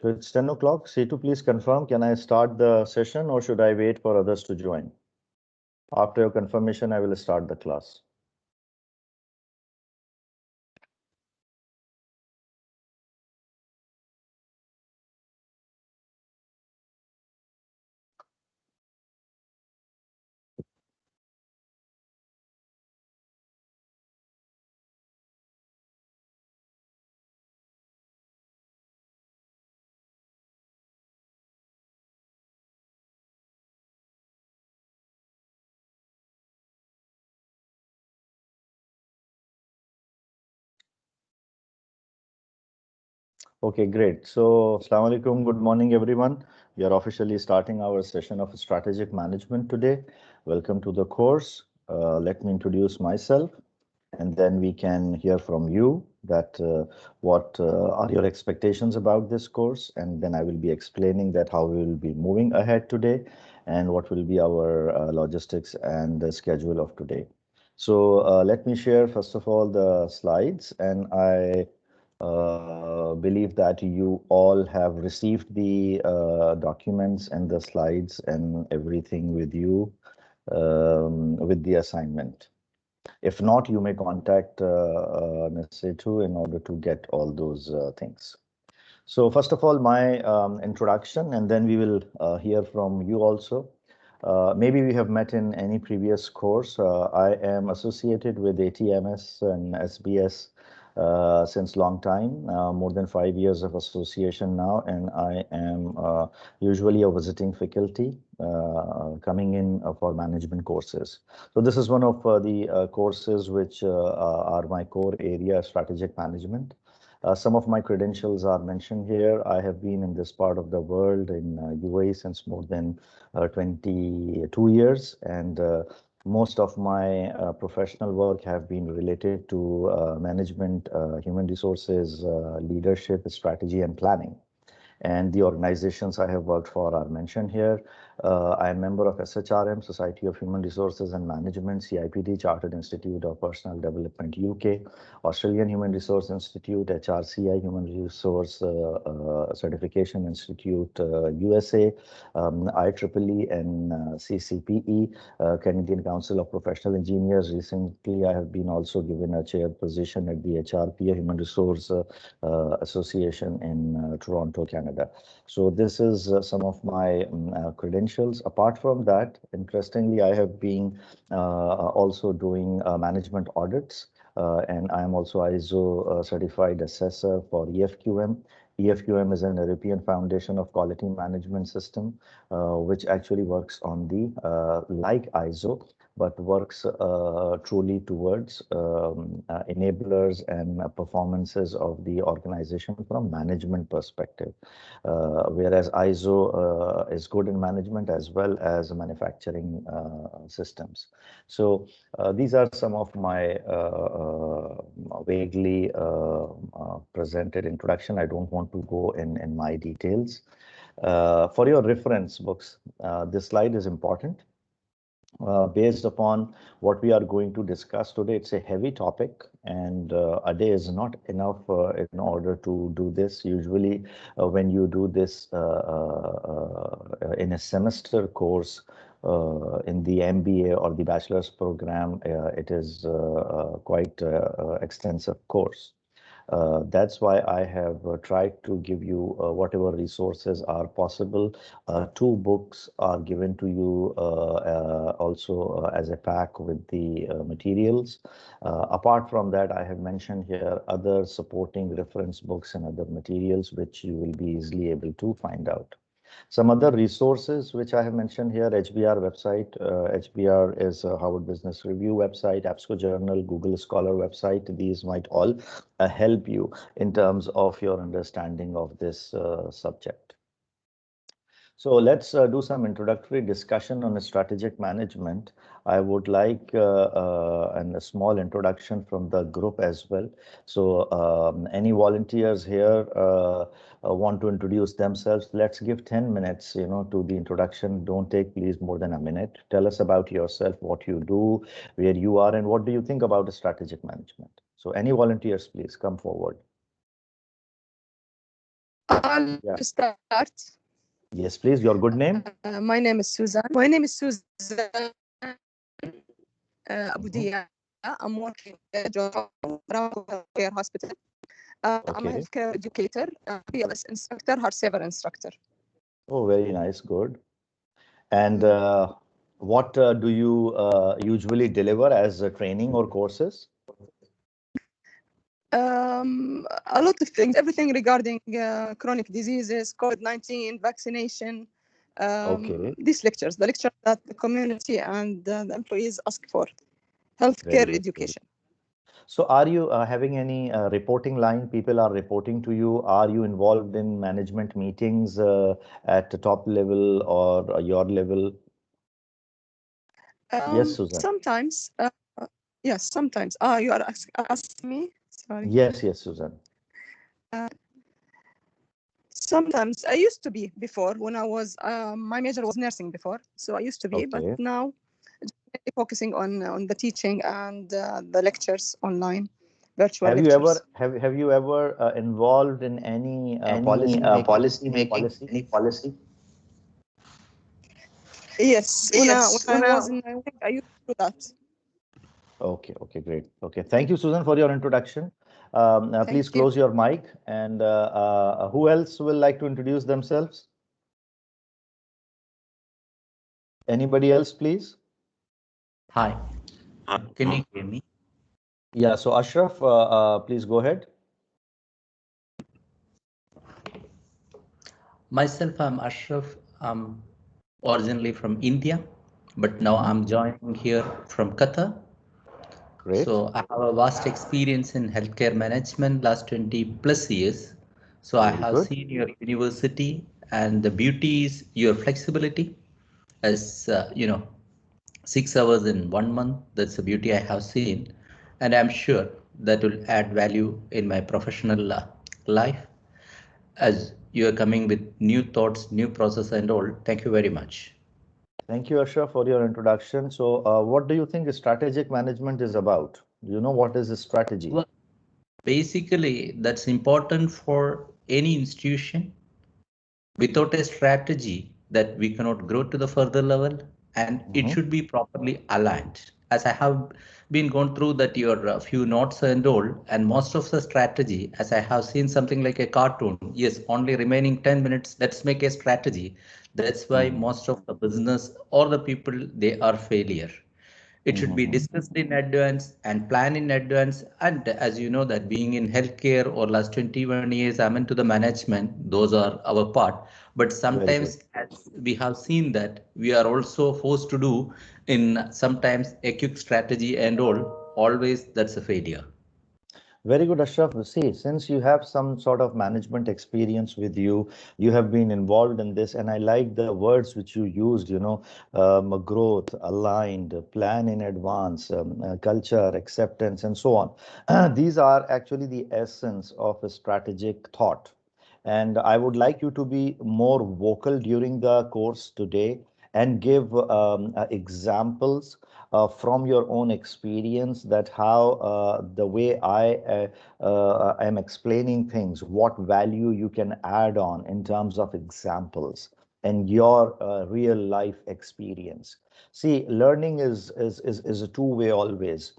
So it's 10 o'clock. C2, please confirm. Can I start the session or should I wait for others to join? After your confirmation, I will start the class. Okay, great. So, Assalamu alaikum. Good morning, everyone. We are officially starting our session of strategic management today. Welcome to the course. Let me introduce myself, and then we can hear from you that what are your expectations about this course, and then I will be explaining that how we will be moving ahead today and what will be our logistics and the schedule of today. So let me share first of all the slides, and I believe that you all have received the documents and the slides and everything with you with the assignment. If not, you may contact Ms. Setu in order to get all those things. So first of all, my introduction, and then we will hear from you also. Maybe we have met in any previous course. I am associated with ATMS and SBS since long time, more than 5 years of association now, and I am usually a visiting faculty coming in for management courses. So this is one of the courses which are my core area, strategic management. Some of my credentials are mentioned here. I have been in this part of the world in UAE since more than 22 years, and most of my professional work have been related to management, human resources, leadership, strategy, and planning. And the organizations I have worked for are mentioned here. I am a member of SHRM, Society of Human Resources and Management, CIPD, Chartered Institute of Personal Development, UK, Australian Human Resource Institute, HRCI, Human Resource Certification Institute, USA, IEEE and CCPE, Canadian Council of Professional Engineers. Recently, I have been also given a chair position at the HRPA, Human Resource Association in Toronto, Canada. So this is some of my credentials. Apart from that, interestingly, I have been also doing management audits, and I am also ISO certified assessor for EFQM. EFQM is an European Foundation of Quality Management System, which actually works on the like ISO, but works truly towards enablers and performances of the organization from management perspective. Whereas ISO is good in management as well as manufacturing systems. So these are some of my vaguely presented introduction. I don't want to go in my details. For your reference books, this slide is important. Based upon what we are going to discuss today, it's a heavy topic, and a day is not enough in order to do this. Usually, when you do this in a semester course, in the MBA or the bachelor's program, it is quite extensive course. That's why I have tried to give you whatever resources are possible. 2 books are given to you also as a pack with the materials. Apart from that, I have mentioned here other supporting reference books and other materials which you will be easily able to find out. Some other resources which I have mentioned here: HBR website. HBR is a Harvard Business Review website, APSCO Journal, Google Scholar website. These might all help you in terms of your understanding of this subject. So let's do some introductory discussion on strategic management. I would like a small introduction from the group as well. So any volunteers here want to introduce themselves? Let's give 10 minutes, to the introduction. Don't take please more than a minute. Tell us about yourself, what you do, where you are, and what do you think about strategic management. So any volunteers, please come forward. I'll Yeah. start. Yes, please. Your good name? My name is Susan. My name is Susan Abu Mhm. Dia. I'm working job around healthcare hospital. I'm a Okay. healthcare educator, BLS instructor, heart saver instructor. Oh, very nice. Good. And Mm. what do you usually deliver as a training or courses? A lot of things, everything regarding chronic diseases, COVID-19, vaccination. Okay. These lectures, the lecture that the community and the employees ask for, Very healthcare good. Very education. So, are you having any reporting line? People are reporting to you. Are you involved in management meetings at the top level or your level? Yes, Susan. Sometimes, yes, sometimes. You are asking me? Sorry. Yes, yes, Susan. Uh, Sometimes I used to be before when I was my major was nursing before, so I used to be, but Okay. now focusing on the teaching and the lectures online, virtual Have you ever lectures. involved in any Any policy making, policy any making, policy? any policy? Yes, when Yes, I when was in nursing, I used to do that. Okay, okay, great. Okay, thank you, Susan, for your introduction. Please Thank you. close your mic. And who else will like to introduce themselves? Anybody else, please? Hi, can you hear me? Yeah, so Ashraf, please go ahead. Myself, I'm Ashraf. I'm originally from India, but now Mhm. I'm joining here from Qatar. Great, So I have a vast experience in healthcare management last 20 plus years. So I very have good. seen your university and the beauty is your flexibility as 6 hours in 1 month. That's the beauty I have seen. And I'm sure that will add value in my professional life as you are coming with new thoughts, new process and all. Thank you very much. Thank you, Ashraf, for your introduction. So, what do you think strategic management is about? Do you know what is a strategy? Well, basically, that's important for any institution. Without a strategy that we cannot grow to the further level and it Mhm. should be properly aligned. As I have been gone through that your few notes and all, and most of the strategy, as I have seen something like a cartoon, yes, only remaining 10 minutes, let's make a strategy. That's why Mhm. most of the business or the people, they are failure. It should be Mhm. discussed in advance and planned in advance. And as you know that being in healthcare or last 21 years, I'm into the management, those are our part. But Very good. sometimes as we have seen that we are also forced to do in sometimes a quick strategy and all, always that's a failure. Very good, Ashraf. See, since you have some sort of management experience with you, you have been involved in this, and I like the words which you used, growth, aligned, plan in advance, culture, acceptance, and so on. These are actually the essence of a strategic thought. And I would like you to be more vocal during the course today and give examples from your own experience that how the way I am explaining things, what value you can add on in terms of examples and your real life experience. See, learning is a two-way always.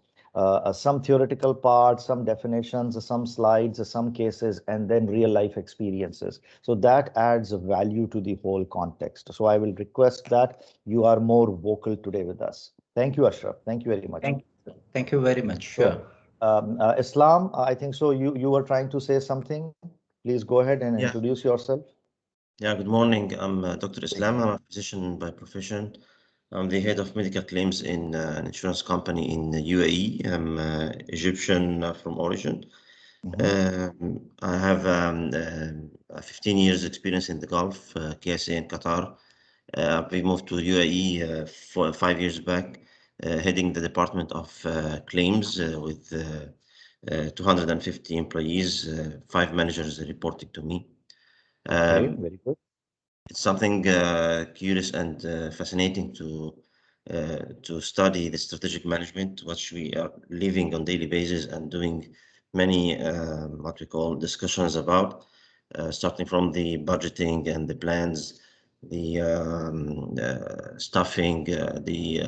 Some theoretical parts, some definitions, some slides, some cases, and then real life experiences. So that adds value to the whole context. So I will request that you are more vocal today with us. Thank you, Ashraf. Thank you very much. Thank you. Thank you very much. Sure. So, Islam, I think so. You were trying to say something. Please go ahead and Yeah, introduce yourself. yeah, good morning. I'm Dr. Islam. I'm a physician by profession. I'm the head of medical claims in an insurance company in the UAE. I'm Egyptian from origin. Mhm. I have 15 years experience in the Gulf, KSA in Qatar. We moved to UAE 5 years back, heading the department of claims with 250 employees, 5 managers reporting to me. Okay, Um, very good. it's something curious and fascinating to study the strategic management, which we are living on daily basis and doing many what we call discussions about. starting from the budgeting and the plans, the staffing, the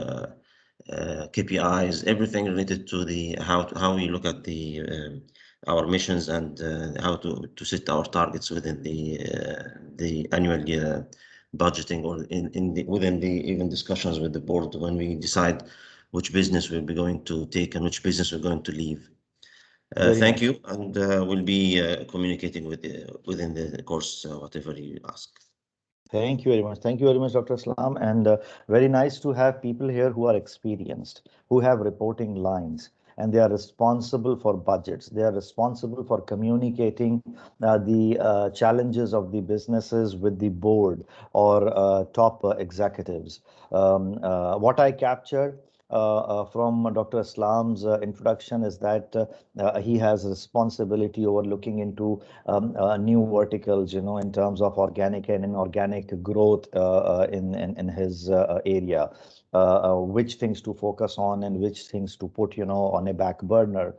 KPIs, everything related to the how we look at the our missions and how to set our targets within the annual budgeting, or within the even discussions with the board when we decide which business we'll be going to take and which business we're going to leave. Very Thank nice. you, and we'll be communicating within the course, whatever you ask. Thank you very much. Thank you very much, Dr. Islam. And very nice to have people here who are experienced, who have reporting lines, and they are responsible for budgets. They are responsible for communicating the challenges of the businesses with the board or top executives. What I captured from Dr. Islam's introduction is that he has responsibility over looking into new verticals, in terms of organic and inorganic growth in his area. Which things to focus on and which things to put, on a back burner.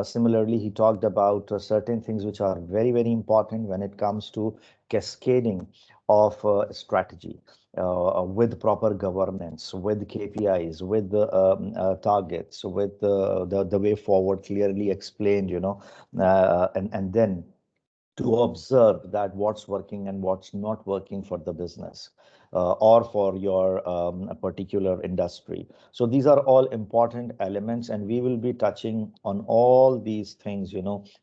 Similarly, he talked about certain things which are very, very important when it comes to cascading of strategy. With proper governance, with KPIs, with the targets, with the way forward clearly explained, and then to observe that what's working and what's not working for the business or for your particular industry. So these are all important elements, and we will be touching on all these things,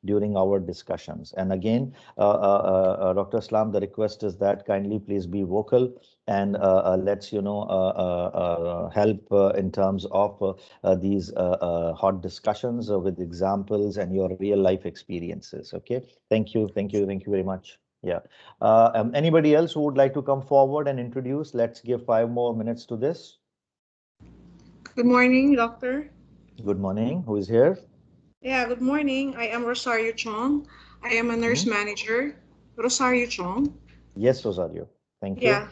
during our discussions. And again, Dr. Islam, the request is that kindly please be vocal and let's, help in terms of these hot discussions with examples and your real life experiences. Okay. Thank you. Thank you. Thank you very much. Yeah. Anybody else who would like to come forward and introduce? Let's give 5 more minutes to this. Good morning, doctor. Good morning. Who is here? Yeah, good morning. I am Rosario Chong. I am a nurse manager. Rosario Chong. Yes, Rosario. Thank you. Yeah,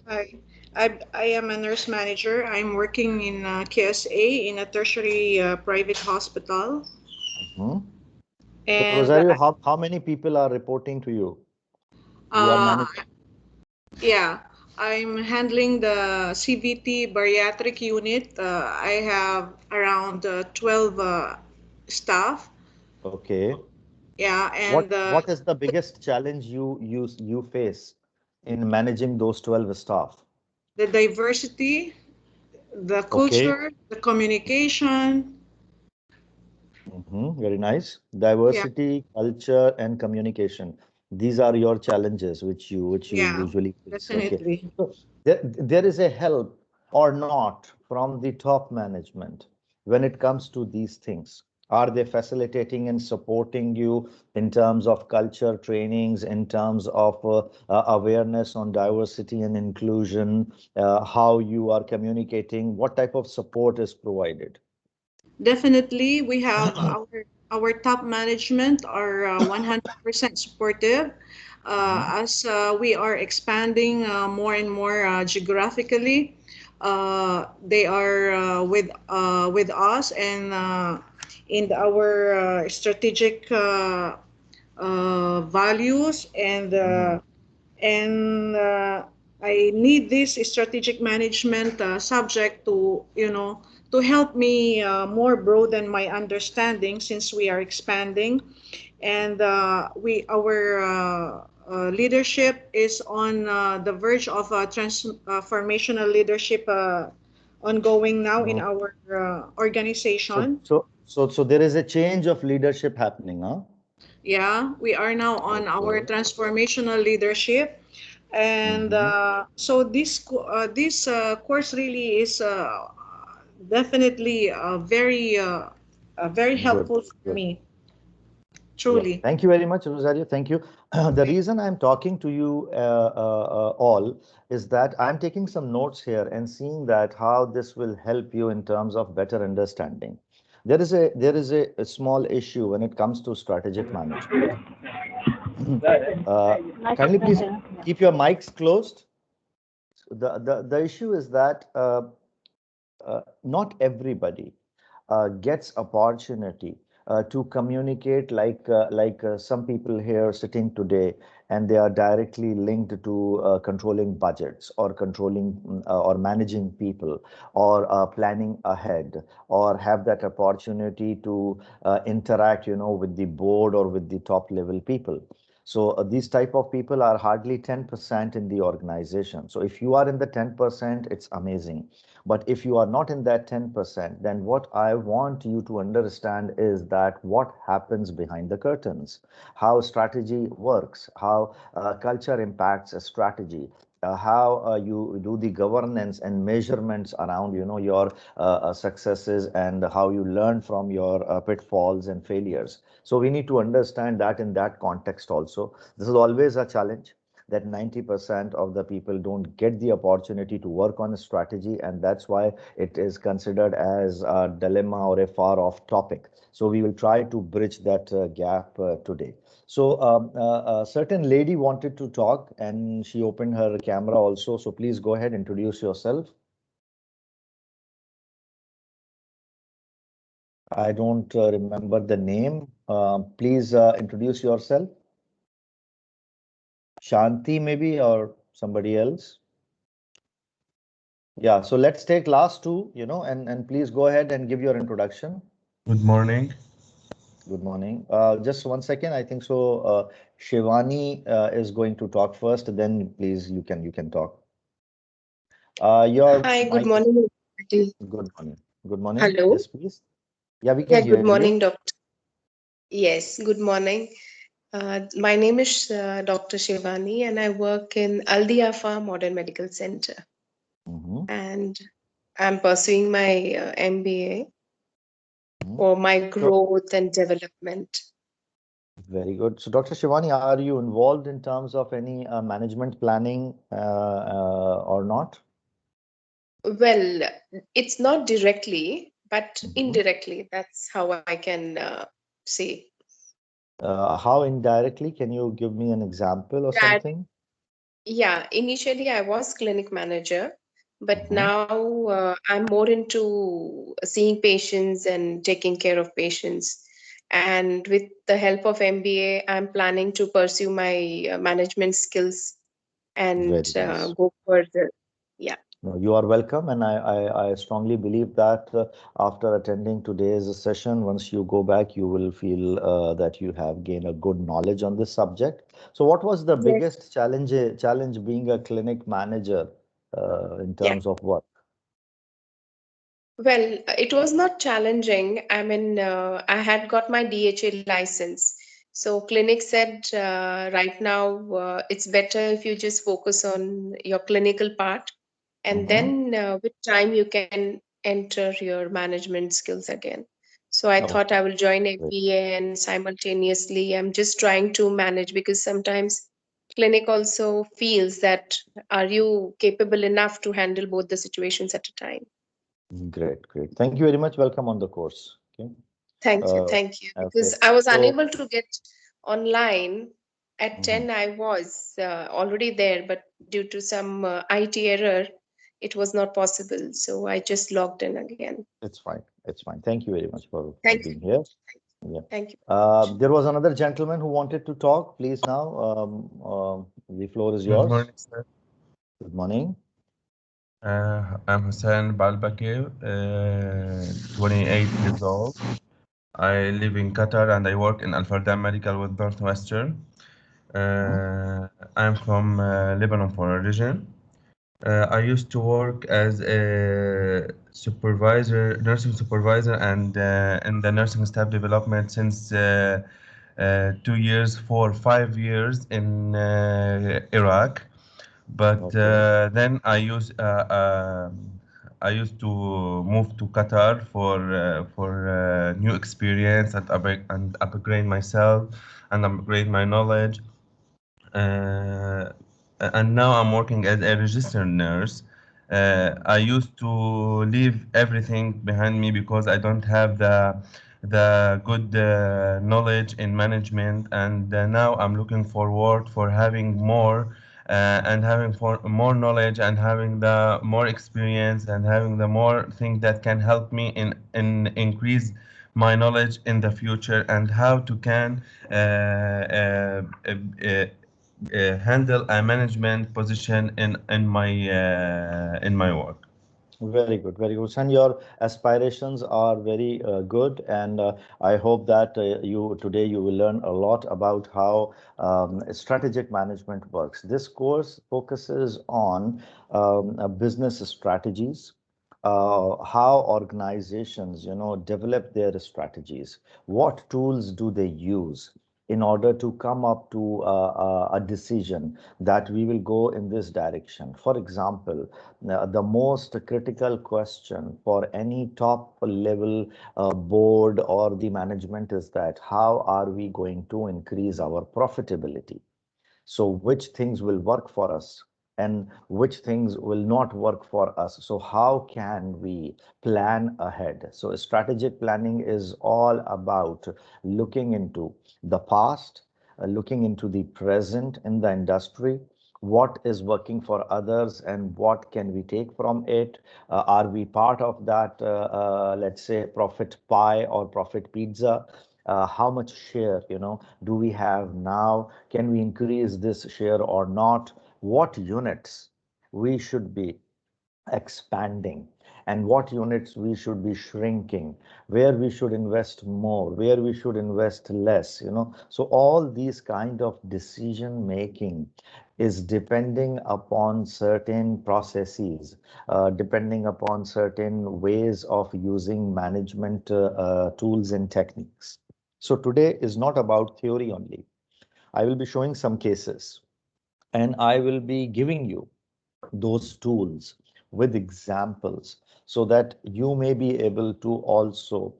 I am a nurse manager. I'm working in KSA in a tertiary private hospital. So, And Rosario, how many people are reporting to you? You are managing. yeah, I'm handling the CVT bariatric unit. I have around 12 staff. Okay. Yeah, and What is the biggest challenge you face in managing those 12 staff? the diversity, the Okay. culture, the communication. Very nice. Yeah, Diversity, culture, and communication. These are your challenges which you yeah, usually face. Okay. definitely. So there is a help or not from the top management when it comes to these things. Are they facilitating and supporting you in terms of culture trainings, in terms of awareness on diversity and inclusion, how you are communicating, what type of support is provided? Definitely, we have our top management are 100% supportive. As we are expanding more and more geographically, they are with us and in our strategic values and I need this strategic management subject to to help me more broaden my understanding since we are expanding, and we our leadership is on the verge of transformational leadership ongoing now in No. our So, organization. so, so there is a change of leadership happening, huh? Yeah, we are now on our Okay. transformational leadership, and Mm-hmm. so this course really is definitely very Good, helpful for good. me, Yeah. truly. Thank you very much, Rosario. Thank you. The reason I'm talking to you all is that I'm taking some notes here and seeing that how this will help you in terms of better understanding. There is a small issue when it comes to strategic management. Uh, Kindly please keep your mics closed. The issue is that not everybody gets opportunity to communicate like some people here sitting today, and they are directly linked to controlling budgets or controlling or managing people or planning ahead or have that opportunity to interact, with the board or with the top level people. So these type of people are hardly 10% in the organization. So if you are in the 10%, it's amazing. But if you are not in that 10%, then what I want you to understand is that what happens behind the curtains, how strategy works, how culture impacts a strategy, how you do the governance and measurements around, your successes, and how you learn from your pitfalls and failures. So we need to understand that in that context also. This is always a challenge, that 90% of the people don't get the opportunity to work on a strategy, and that's why it is considered as a dilemma or a far off topic. So we will try to bridge that gap today. So a certain lady wanted to talk and she opened her camera also. So please go ahead, introduce yourself. I don't remember the name. Please introduce yourself. Shanti maybe, or somebody else. Yeah, so let's take last two, and please go ahead and give your introduction. Good morning. Good morning. Just 1 second. I think so. Shivani is going to talk first. Then please, you can talk. Your Hi, good mic is morning, everybody. good morning. Good morning. Hello. Yes, please. Yeah, we Yeah, can good hear you. morning, Doctor. Yes, good morning. My name is Dr. Shivani, and I work in Al Diafa Modern Medical Center. Mhm, And I'm pursuing my MBA mhm. for my So growth and development. very good. So, Dr. Shivani, are you involved in terms of any management planning or not? Well, it's not directly, but Mhm. indirectly. That's how I can say How indirectly? Can you give me an example or that. something? Yeah, initially I was clinic manager, but Mhm. now I'm more into seeing patients and taking care of patients. And with the help of MBA, I'm planning to pursue my management skills and Very nice. go further. Yeah. No, you are welcome, and I strongly believe that after attending today's session, once you go back, you will feel that you have gained a good knowledge on this subject. So, what was the Yes. biggest challenge being a clinic manager in Yeah. terms of work? Well, it was not challenging. I mean, I had got my DHA license. So clinic said right now it's better if you just focus on your clinical part, and Mm-hmm. then with time you can enter your management skills again. So I thought Okay, I will join great. MBA and simultaneously I'm just trying to manage, because sometimes clinic also feels that are you capable enough to handle both the situations at a time. Great, great. Thank you very much. Welcome on the course. Okay. Thank you, Uh, thank you. okay. Because I was So, unable to get online at mhm, 10, I was already there, but due to some IT error, it was not possible. So I just logged in again. it's fine. It's fine. Thank you very much for Thank you being very here. much. Yeah. Thank you very much. There was another gentleman who wanted to talk. Please now, the floor is Good yours. morning, sir. Good morning. I'm Hussein Balbakir, 28 years old. I live in Qatar and I work in Al Fardan Medical with Northwestern. Mhm. I'm from Lebanon for origin. I used to work as a supervisor, nursing supervisor, and in the nursing staff development since 2 years, 5 years in Iraq. But Okay. then I used to move to Qatar for new experience and upgrade myself and upgrade my knowledge. Uh, and now I'm working as a registered nurse. I used to leave everything behind me because I don't have the good knowledge in management, and now I'm looking forward for having more and having more knowledge and having the more experience and having the more thing that can help me in increase my knowledge in the future, and how to can handle a management position in my work. Very good, very good. And your aspirations are very good, and I hope that you today you will learn a lot about how strategic management works. This course focuses on business strategies, how organizations, develop their strategies, what tools do they use in order to come up to a decision that we will go in this direction. For example, the most critical question for any top level board or the management is that how are we going to increase our profitability? So which things will work for us and which things will not work for us? So how can we plan ahead? So strategic planning is all about looking into the past, looking into the present in the industry, what is working for others and what can we take from it. Are we part of that, let's say, profit pie or profit pizza? How much share, do we have now? Can we increase this share or not? What units we should be expanding and what units we should be shrinking, where we should invest more, where we should invest less, so all these kind of decision making is depending upon certain processes, depending upon certain ways of using management tools and techniques. So today is not about theory only. I will be showing some cases and I will be giving you those tools with examples so that you may be able to also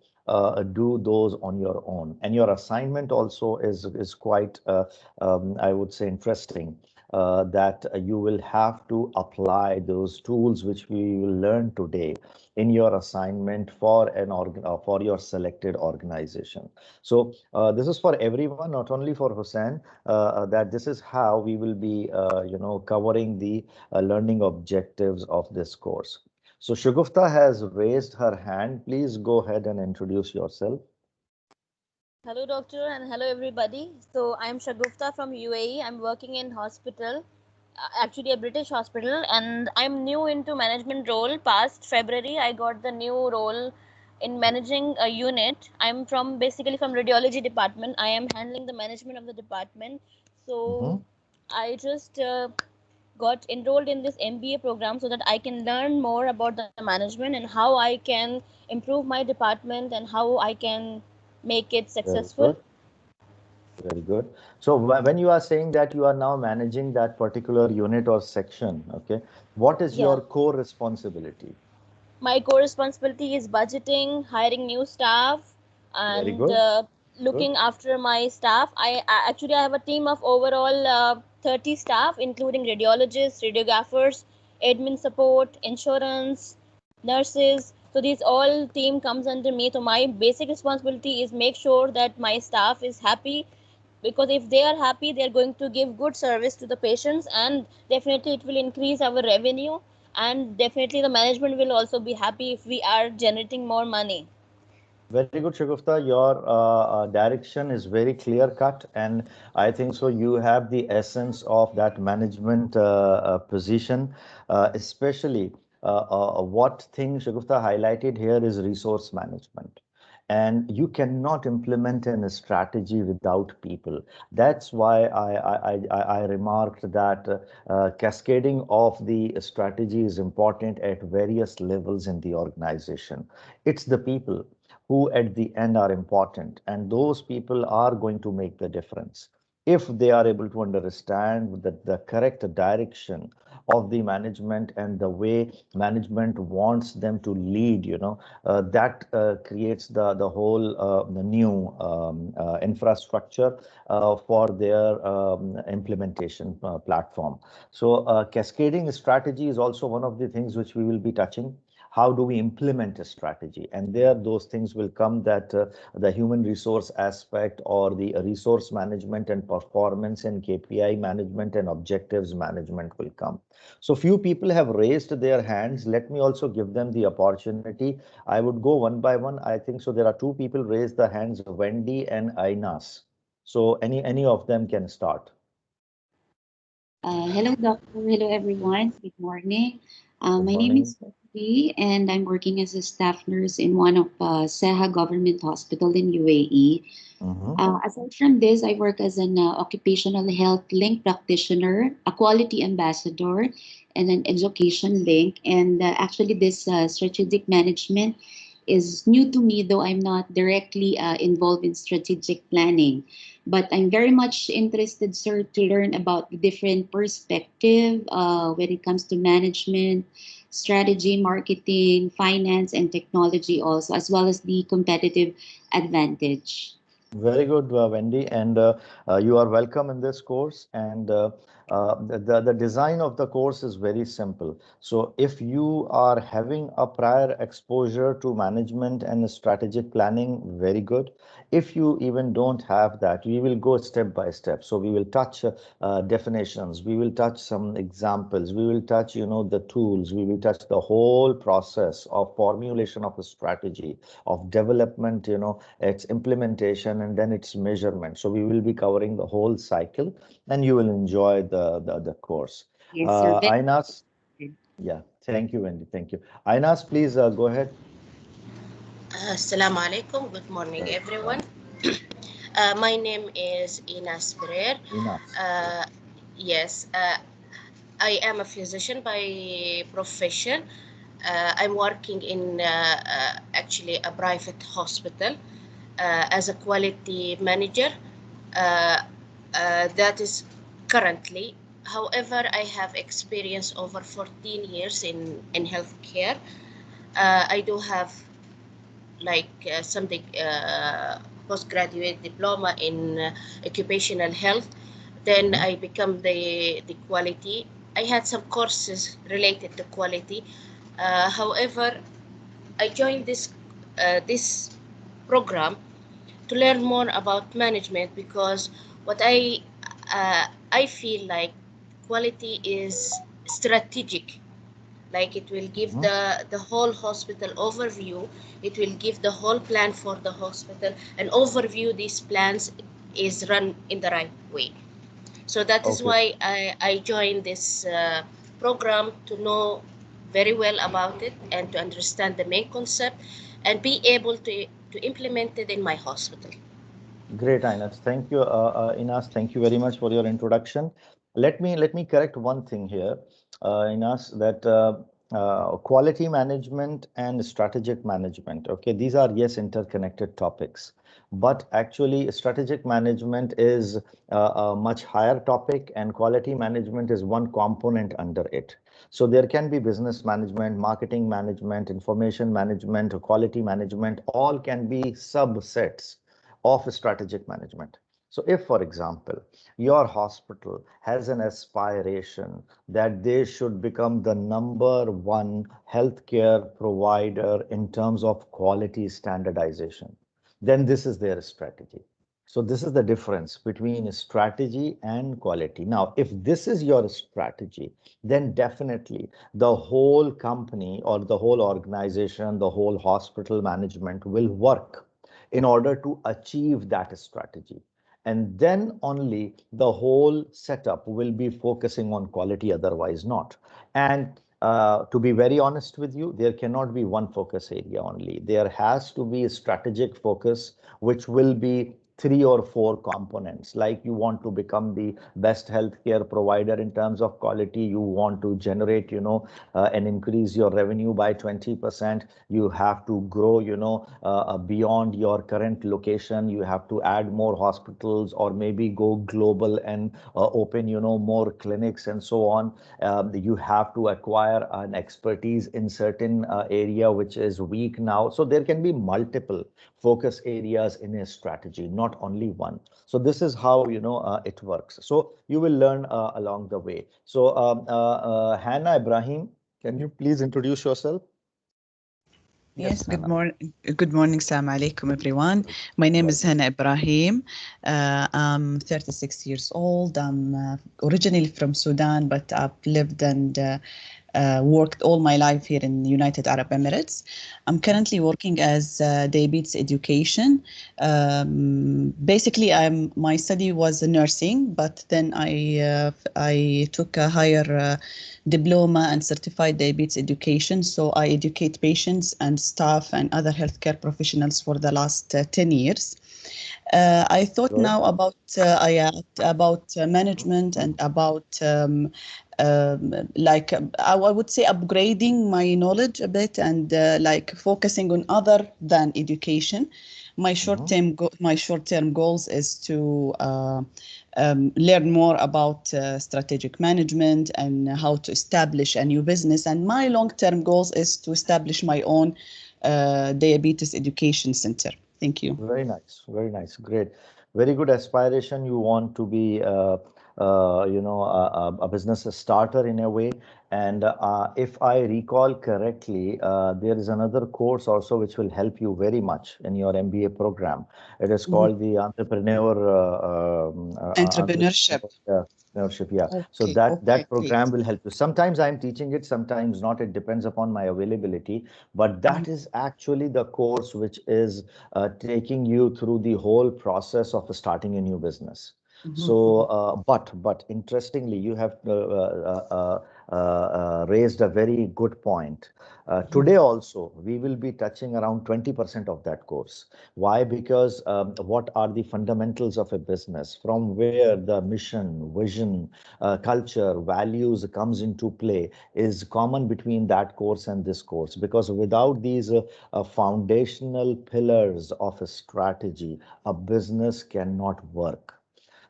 do those on your own. And your assignment also is quite, I would say, interesting, that you will have to apply those tools which we will learn today in your assignment for for your selected organization. So this is for everyone, not only for Hussein, that this is how we will be, covering the learning objectives of this course. So Shagufta has raised her hand. Please go ahead and introduce yourself. Hello, doctor, and hello, everybody. So, I'm Shagufta from UAE. I'm working in hospital, actually a British hospital, and I'm new into management role. Past February, I got the new role in managing a unit. I'm from basically from radiology department. I am handling the management of the department. So, I just got enrolled in this MBA program so that I can learn more about the management and how I can improve my department and how I can make it Very successful. good. Very good. So when you are saying that you are now managing that particular unit or section, okay, what is Yeah. your core responsibility? My core responsibility is budgeting, hiring new staff, Very and good. looking Good. after my staff. Actually I have a team of overall 30 staff, including radiologists, radiographers, admin support, insurance, nurses. So these all team comes under me. So my basic responsibility is make sure that my staff is happy, because if they are happy they are going to give good service to the patients, and definitely it will increase our revenue, and definitely the management will also be happy if we are generating more money. Very good, Shagufta. Your direction is very clear cut, and I think so. You have the essence of that management position, especially what thing Shagufta highlighted here is resource management. And you cannot implement a strategy without people. That's why I remarked that cascading of the strategy is important at various levels in the organization. It's the people who at the end are important, and those people are going to make the difference if they are able to understand the correct direction of the management and the way management wants them to lead. That creates the whole the new infrastructure for their implementation platform. So cascading strategy is also one of the things which we will be touching. how do we implement a strategy, and there those things will come, that the human resource aspect or the resource management and performance and KPI management and objectives management will come. So few people have raised their hands. Let me also give them the opportunity. I would go one by one. I think so there are two people raised the hands, Wendy and Ainas. So any of them can start. Hello, doctor. Hello, everyone. Good morning. Good My name morning. is Sophie, and I'm working as a staff nurse in one of SEHA government hospital in UAE. Mhm. Aside from this, I work as an occupational health link practitioner, a quality ambassador, and an education link. And actually, this strategic management is new to me, though I'm not directly involved in strategic planning. But I'm very much interested, sir, to learn about the different perspective when it comes to management, strategy, marketing, finance, and technology also, as well as the competitive advantage. Very good, Wendy, and you are welcome in this course. And the design of the course is very simple. So if you are having a prior exposure to management and strategic planning, very good. If you even don't have that, we will go step by step. So we will touch definitions, we will touch some examples, we will touch, the tools, we will touch the whole process of formulation of a strategy, of development, its implementation, and then its measurement. So we will be covering the whole cycle, and you will enjoy the course. Yes, sir. Very Ainas, good. yeah, thank you, Wendy. Thank you. Ainas, please go ahead. Assalamu alaikum. Good morning, Right. everyone. My name is Inas Pereira. Inas. Uh, yes, I am a physician by profession. I'm working in actually a private hospital as a quality manager. Uh, that is currently. However, I have experience over 14 years in healthcare. I do have like something postgraduate diploma in occupational health. Then Mhm. I become the quality. I had some courses related to quality. However, I joined this program to learn more about management because what I feel like quality is strategic, like it will give Mhm. the whole hospital overview, it will give the whole plan for the hospital, and overview these plans is run in the right way. So that is Okay. why I joined this program to know very well about it and to understand the main concept and be able to implement it in my hospital. Great, Inas. Thank you, Inas. Thank you very much for your introduction. Let me correct one thing here, Inas, that quality management and strategic management. Okay, these are yes interconnected topics, but actually strategic management is a much higher topic, and quality management is one component under it. So there can be business management, marketing management, information management, quality management, all can be subsets of strategic management. So if, for example, your hospital has an aspiration that they should become the number one healthcare provider in terms of quality standardization, then this is their strategy. So this is the difference between strategy and quality. Now, if this is your strategy, then definitely the whole company or the whole organization, the whole hospital management will work in order to achieve that strategy. And then only the whole setup will be focusing on quality, otherwise not. And to be very honest with you, there cannot be one focus area only. There has to be a strategic focus, which will be three or four components. Like you want to become the best healthcare provider in terms of quality, you want to generate, and increase your revenue by 20%. You have to grow, beyond your current location. You have to add more hospitals, or maybe go global and open, more clinics and so on. You have to acquire an expertise in certain area which is weak now. So there can be multiple focus areas in a strategy, not only one. So this is how, it works. So you will learn along the way. So Hannah Ibrahim, can you please introduce yourself? Yes, good Hannah. morning. Good morning, Salam alaikum, everyone. My name is Hannah Ibrahim. I'm 36 years old. I'm originally from Sudan, but I've lived and worked all my life here in the United Arab Emirates. I'm currently working as diabetes education. Basically, my study was nursing, but then I took a higher diploma and certified diabetes education. So I educate patients and staff and other healthcare professionals for the last 10 years. I thought now about management and about like I would say upgrading my knowledge a bit and like focusing on other than education. My short-term goals is to learn more about strategic management and how to establish a new business. And my long-term goals is to establish my own diabetes education center. Thank you. Very nice, very nice, great. Very good aspiration. You want to be, a business starter in a way. And if I recall correctly, there is another course also which will help you very much in your MBA program. It is called the Entrepreneurship. Entrepreneurship, yeah. So Okay, that okay, great. program will help you. Sometimes I'm teaching it, sometimes not. It depends upon my availability. But that is actually the course which is taking you through the whole process of starting a new business. So, but interestingly, you have raised a very good point. Today also, we will be touching around 20% of that course. Why? Because what are the fundamentals of a business, from where the mission, vision, culture, values comes into play is common between that course and this course. Because without these foundational pillars of a strategy, a business cannot work.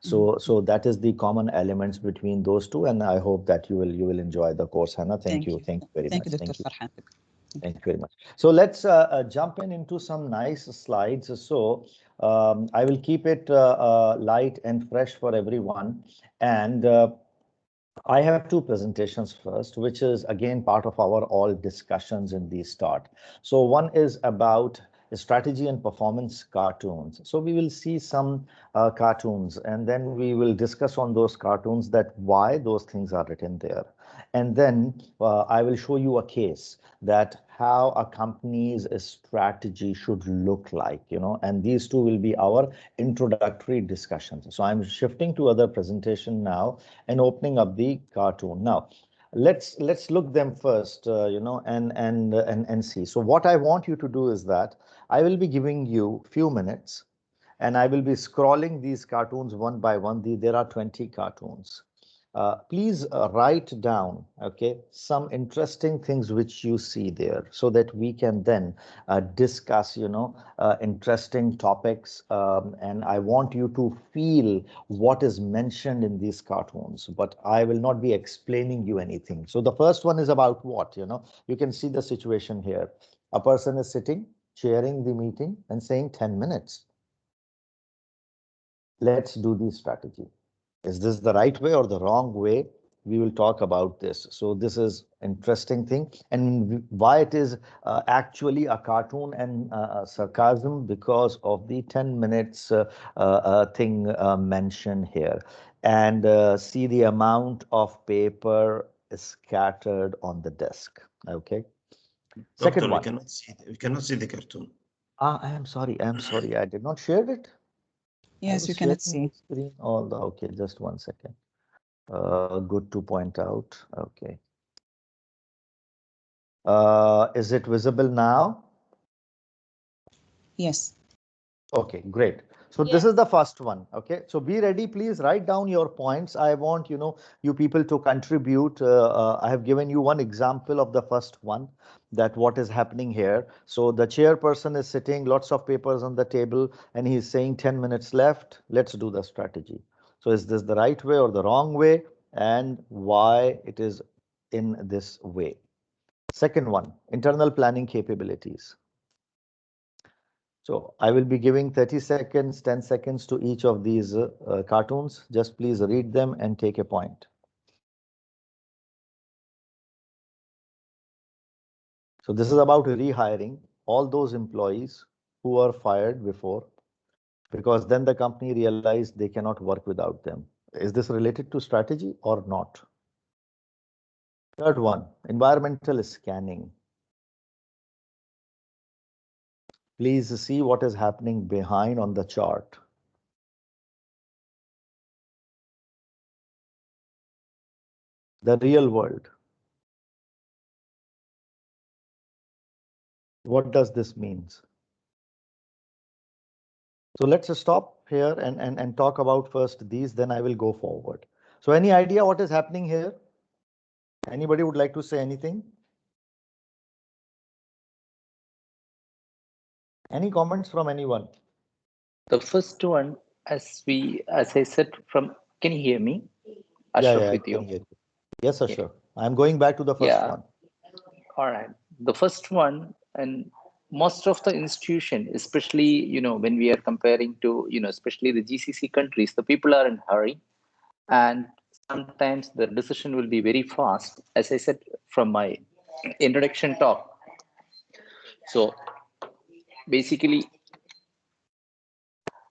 So that is the common elements between those two, and I hope that you will enjoy the course, Hannah. Thank you very Thank much. you, Dr. Farhan. Thank you very much. So let's jump into some nice slides. So I will keep it light and fresh for everyone, and I have two presentations first, which is again part of our all discussions in the start. So one is about strategy and performance cartoons. So we will see some cartoons, and then we will discuss on those cartoons that why those things are written there. And then I will show you a case that how a company's strategy should look like, and these two will be our introductory discussions. So I'm shifting to other presentation now and opening up the cartoon. Now, let's look them first, and see. So what I want you to do is that I will be giving you few minutes, and I will be scrolling these cartoons one by one. There are 20 cartoons. Please write down, okay, some interesting things which you see there, so that we can then discuss, interesting topics. And I want you to feel what is mentioned in these cartoons, but I will not be explaining you anything. So the first one is about what, you can see the situation here. A person is sitting, chairing the meeting and saying 10 minutes. Let's do the strategy. Is this the right way or the wrong way? We will talk about this. So this is interesting thing, and why it is actually a cartoon and sarcasm, because of the 10 minutes thing mentioned here. And see the amount of paper scattered on the desk. Okay. Second Doctor, one. we cannot see the cartoon. I am sorry. I did not share it. I Yes, was you cannot sharing see. my screen. Okay, just one second. Good to point out. Okay. Is it visible now? Yes. Okay, great. So this is the first one. Okay, so be ready. Please write down your points. I want you people to contribute. I have given you one example of the first one, that what is happening here. So the chairperson is sitting, lots of papers on the table, and he's saying 10 minutes left. Let's do the strategy. So is this the right way or the wrong way, and why it is in this way? Second one, internal planning capabilities. So I will be giving 30 seconds, 10 seconds to each of these cartoons. Just please read them and take a point. So this is about rehiring. all those employees who were fired before, because then the company realized they cannot work without them. Is this related to strategy or not? Third one, environmental scanning. Please see what is happening behind on the chart. The real world. What does this mean? So let's stop here and talk about first these, then I will go forward. So any idea what is happening here? Anybody would like to say anything? Any comments from anyone? The first one, as I said from, can you hear me? Ashraf, Yeah, I with can you. hear you. Yes, Yeah. sure. I'm going back to the first Yeah. one. All right. The first one, and most of the institution, especially, when we are comparing to, especially the GCC countries, the people are in hurry, and sometimes the decision will be very fast. As I said from my introduction talk. So basically,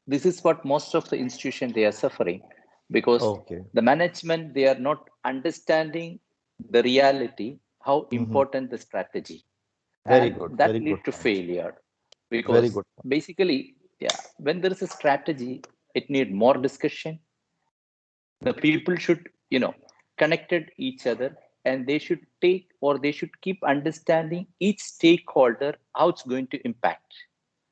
this is what most of the institution they are suffering, because Okay. the management, they are not understanding the reality, how important the strategy, Very and good. that Very lead good to point. failure. Very Because good point. basically, yeah, when there is a strategy, it need more discussion. The people should, connected each other, and they should take, or they should keep understanding each stakeholder, how it's going to impact.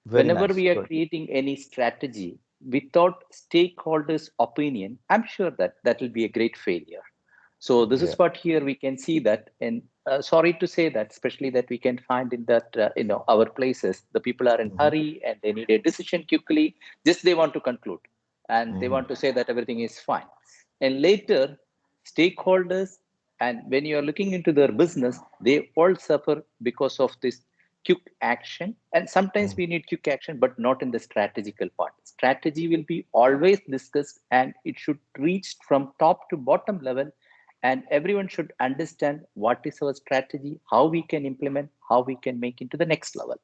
Very Whenever nice. we are Good. creating any strategy without stakeholders' opinion, I'm sure that that will be a great failure. So this Yeah. is what here we can see that, and sorry to say that, especially that we can find in that, our places, the people are in hurry and they need a decision quickly. Just they want to conclude, and they want to say that everything is fine. And later, stakeholders, and when you are looking into their business, they all suffer because of this quick action. And sometimes we need quick action, but not in the strategical part. Strategy will be always discussed, and it should reach from top to bottom level, and everyone should understand what is our strategy, how we can implement, how we can make into the next level.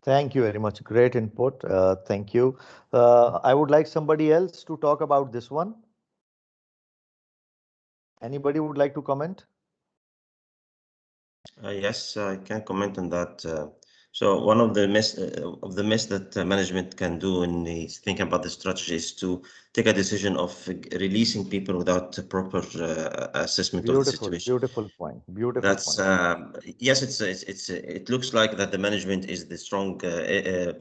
Thank you very much. Great input. Thank you. I would like somebody else to talk about this one. Anybody would like to comment? Yes, I can comment on that. So one of the mess that management can do when they think about the strategy is to take a decision of releasing people without a proper assessment of the Beautiful, situation. beautiful point. Beautiful That's point. yes, it looks like that the management is the strong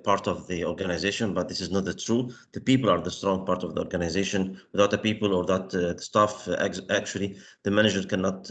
part of the organization, but this is not the true. The people are the strong part of the organization. Without the people or that the staff, actually, the manager cannot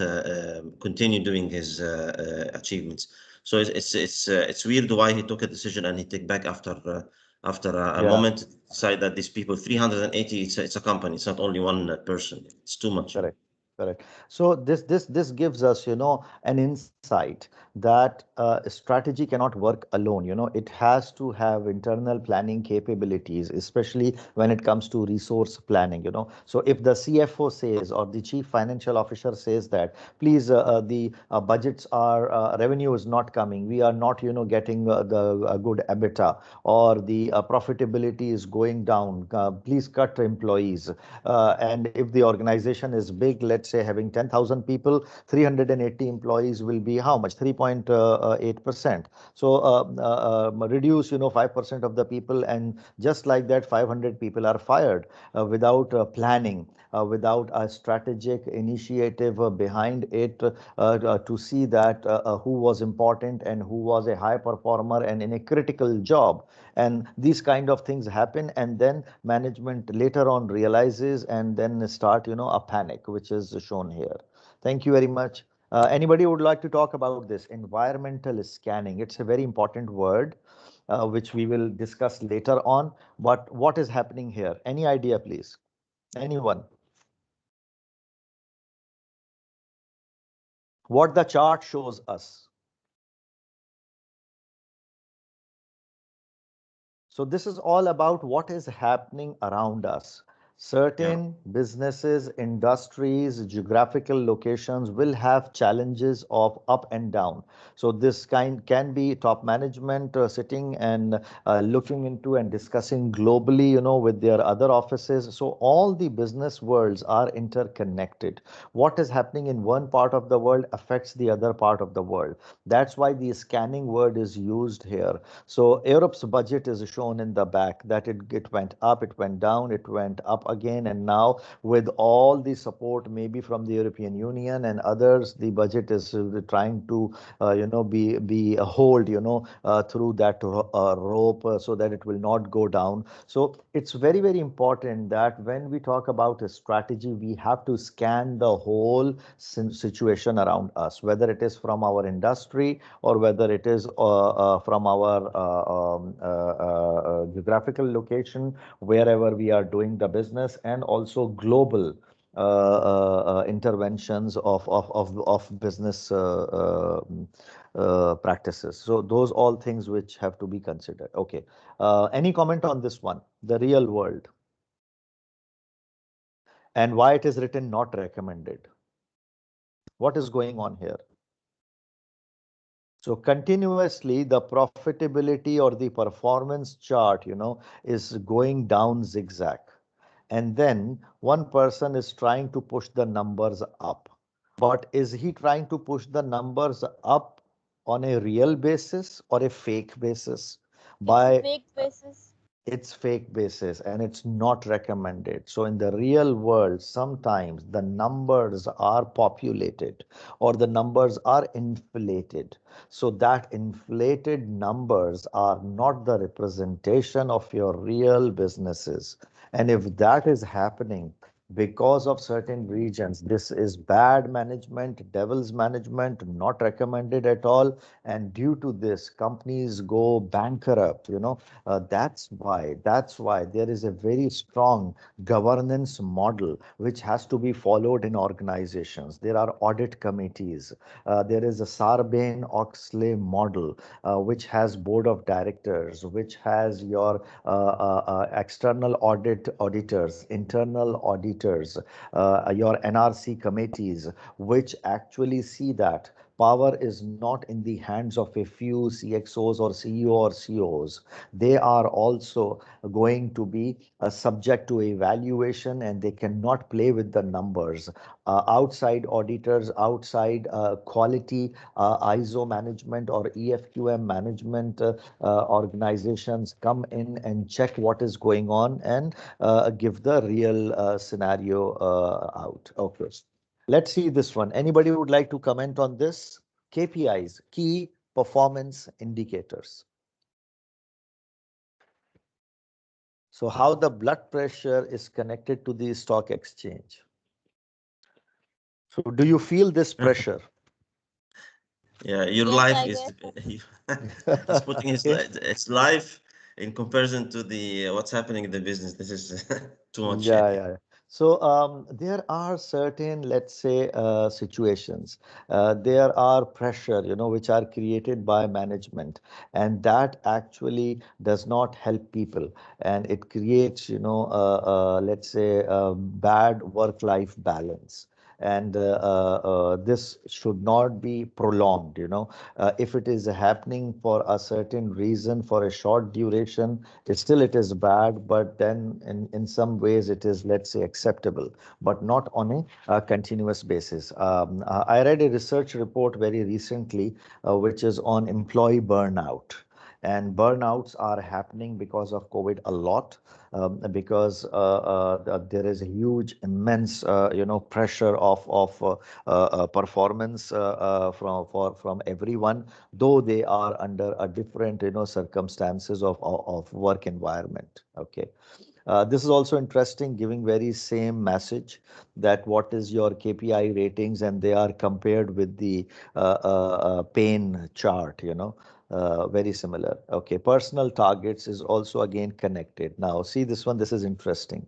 continue doing his achievements. So it's weird why he took a decision and he take back after a Yeah. moment to decide that these people 380, it's a company, it's not only one person. It's too much. Correct. Correct. So this gives us, an insight that strategy cannot work alone. It has to have internal planning capabilities, especially when it comes to resource planning. So if the CFO says or the chief financial officer says that, please, the budgets are revenue is not coming, we are not, getting the good EBITDA, or the profitability is going down. Please cut employees. And if the organization is big, let's say having 10,000 people, 380 employees will be how much? 3.8%. So reduce, 5% of the people, and just like that, 500 people are fired without planning. Without a strategic initiative behind it to see that who was important and who was a high performer and in a critical job. And these kind of things happen, and then management later on realizes and then start, a panic, which is shown here. Thank you very much. Anybody would like to talk about this environmental scanning? It's a very important word, which we will discuss later on. But what is happening here? Any idea, please? Anyone? What the chart shows us. So this is all about what is happening around us. Certain businesses, industries, geographical locations will have challenges of up and down. So this kind can be top management sitting and looking into and discussing globally, with their other offices. So all the business worlds are interconnected. What is happening in one part of the world affects the other part of the world. That's why the scanning word is used here. So Europe's budget is shown in the back, that it went up, it went down, it went up again, and now with all the support maybe from the European Union and others, the budget is trying to be a hold through that rope so that it will not go down. So it's very, very important that when we talk about a strategy, we have to scan the whole situation around us, whether it is from our industry or whether it is from our geographical location, wherever we are doing the business, and also global interventions of business practices. So those all things which have to be considered. Okay. Any comment on this one? The real world and why it is written not recommended. What is going on here? So continuously the profitability or the performance chart, is going down zigzag. And then one person is trying to push the numbers up. But is he trying to push the numbers up on a real basis or a fake basis? It's a fake basis. It's fake basis and it's not recommended. So in the real world, sometimes the numbers are populated or the numbers are inflated. So that inflated numbers are not the representation of your real businesses. And if that is happening, because of certain regions, this is bad management, devil's management, not recommended at all. And due to this, companies go bankrupt. That's why there is a very strong governance model which has to be followed in organizations. There are audit committees. There is a Sarbanes-Oxley model which has board of directors, which has your external auditors, internal auditors, your NRC committees, which actually see that power is not in the hands of a few CXOs or CEO or COs. They are also going to be subject to evaluation and they cannot play with the numbers. Outside auditors, outside quality ISO management or EFQM management organizations come in and check what is going on and give the real scenario out. Okay. Let's see this one. Anybody would like to comment on this? KPIs, key performance indicators. So how the blood pressure is connected to the stock exchange. So do you feel this pressure? Yeah, your Yes, life I is guess. he's putting his life in comparison to the what's happening in the business. This is too much. Yeah. So there are certain, let's say, situations. There are pressure, which are created by management, and that actually does not help people, and it creates, let's say, bad work-life balance. And this should not be prolonged, if it is happening for a certain reason for a short duration, it is bad, but then in some ways it is, let's say, acceptable, but not on a continuous basis. I read a research report very recently, which is on employee burnout. And burnouts are happening because of COVID a lot, because there is a huge, immense, pressure of performance from everyone, though they are under a different, circumstances of work environment. Okay. This is also interesting, giving very same message that what is your KPI ratings, and they are compared with the pain chart, very similar. Okay, personal targets is also again connected. Now, see this one, this is interesting.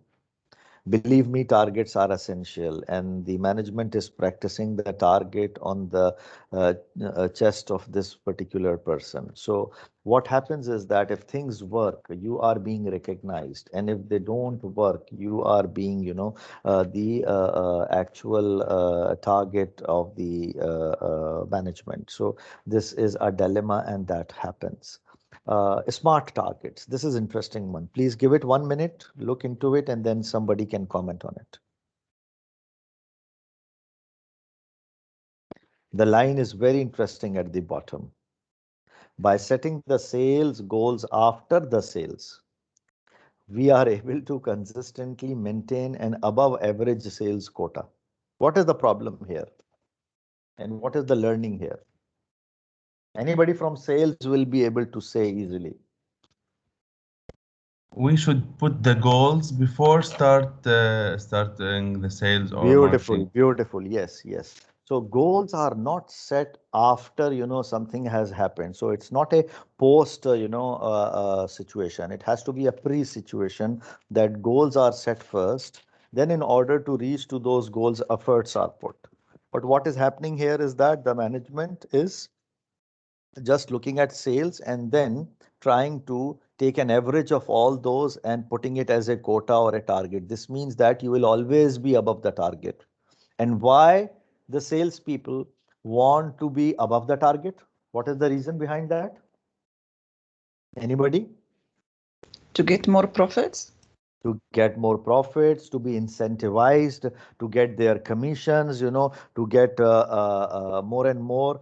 Believe me, targets are essential, and the management is practicing the target on the chest of this particular person. So what happens is that if things work, you are being recognized, and if they don't work, you are being, the actual target of the management. So this is a dilemma, and that happens. Smart targets. This is interesting one. Please give it 1 minute, look into it, and then somebody can comment on it. The line is very interesting at the bottom. By setting the sales goals after the sales, we are able to consistently maintain an above average sales quota. What is the problem here? And what is the learning here? Anybody from sales will be able to say easily. We should put the goals before starting the sales or Beautiful, marketing. beautiful. Yes, yes. So goals are not set after, something has happened. So it's not a post, situation. It has to be a pre-situation that goals are set first. Then in order to reach to those goals, efforts are put. But what is happening here is that the management is just looking at sales and then trying to take an average of all those and putting it as a quota or a target. This means that you will always be above the target. And why the salespeople want to be above the target? What is the reason behind that? Anybody? To get more profits? To get more profits, to be incentivized, to get their commissions, to get more and more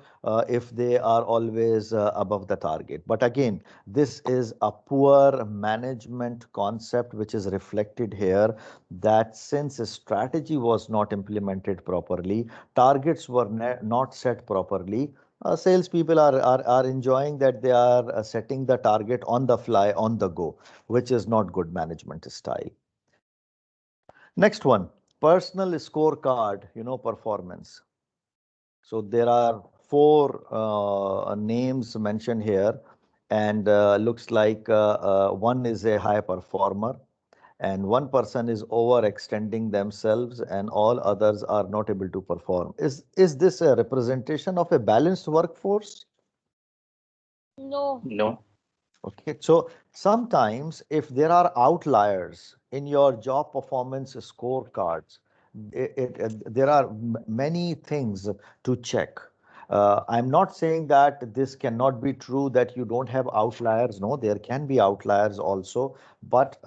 if they are always above the target. But again, this is a poor management concept which is reflected here, that since a strategy was not implemented properly, targets were not set properly, salespeople are enjoying that they are setting the target on the fly, on the go, which is not good management style. Next one, personal scorecard, performance. So there are four names mentioned here, and looks like one is a high performer, and one person is overextending themselves, and all others are not able to perform. Is this a representation of a balanced workforce? No. No. Okay, so sometimes if there are outliers in your job performance scorecards, there are many things to check. I'm not saying that this cannot be true, that you don't have outliers. No, there can be outliers also, but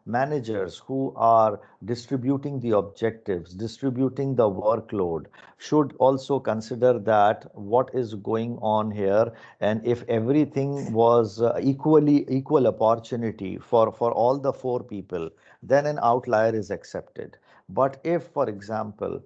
managers who are distributing the objectives, distributing the workload, should also consider that what is going on here, and if everything was equal opportunity for all the four people, then an outlier is accepted. But if, for example,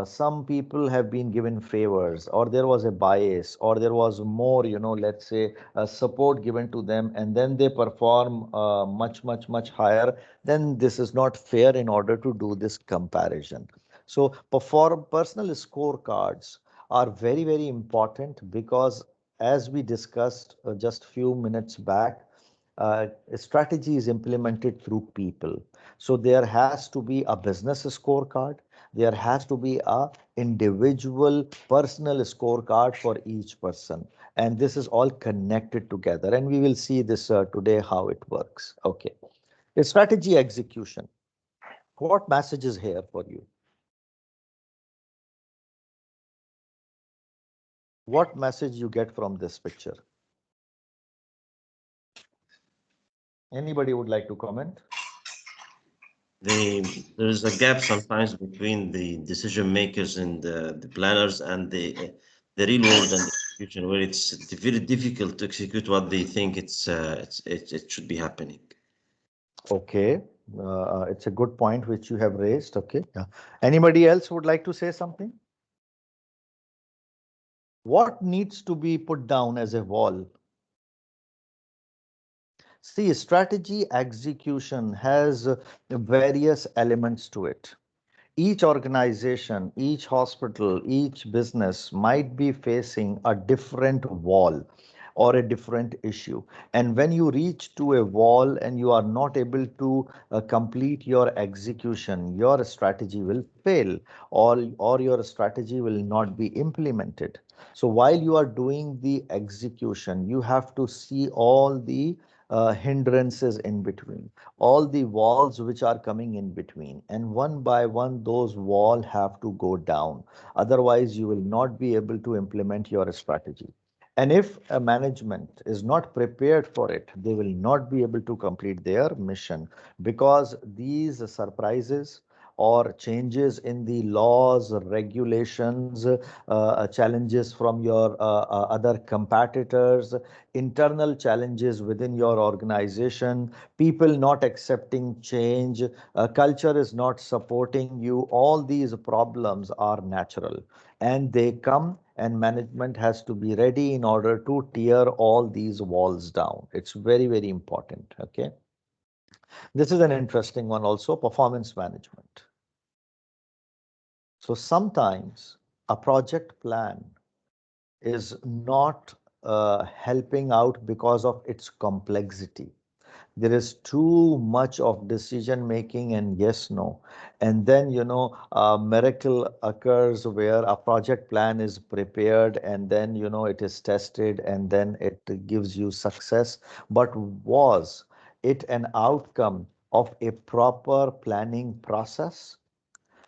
some people have been given favors, or there was a bias, or there was more, let's say, support given to them, and then they perform much higher, then this is not fair in order to do this comparison. So perform personal scorecards are very important, because as we discussed just few minutes back, strategy is implemented through people. So there has to be a business scorecard. There has to be a individual personal scorecard for each person. And this is all connected together. And we will see this today, how it works. Okay. Strategy execution. What message is here for you? What message you get from this picture? Anybody would like to comment? There's a gap sometimes between the decision makers and the planners and the real world and the execution, where it's very difficult to execute what they think it should be happening. Okay, it's a good point which you have raised. Okay, yeah. Anybody else would like to say something? What needs to be put down as a wall? See, strategy execution has various elements to it. Each organization, each hospital, each business might be facing a different wall, or a different issue. And when you reach to a wall and you are not able to complete your execution, your strategy will fail, or your strategy will not be implemented. So while you are doing the execution, you have to see all the hindrances in between, all the walls which are coming in between, and one by one those walls have to go down. Otherwise, you will not be able to implement your strategy. And if a management is not prepared for it, they will not be able to complete their mission, because these surprises or changes in the laws, regulations, challenges from your other competitors, internal challenges within your organization, people not accepting change, culture is not supporting you, all these problems are natural and they come, and management has to be ready in order to tear all these walls down. It's very, very important. Okay. This is an interesting one also, performance management. So sometimes a project plan is not helping out because of its complexity. There is too much of decision making and yes, no. And then, a miracle occurs where a project plan is prepared and then, it is tested and then it gives you success. But was it an outcome of a proper planning process?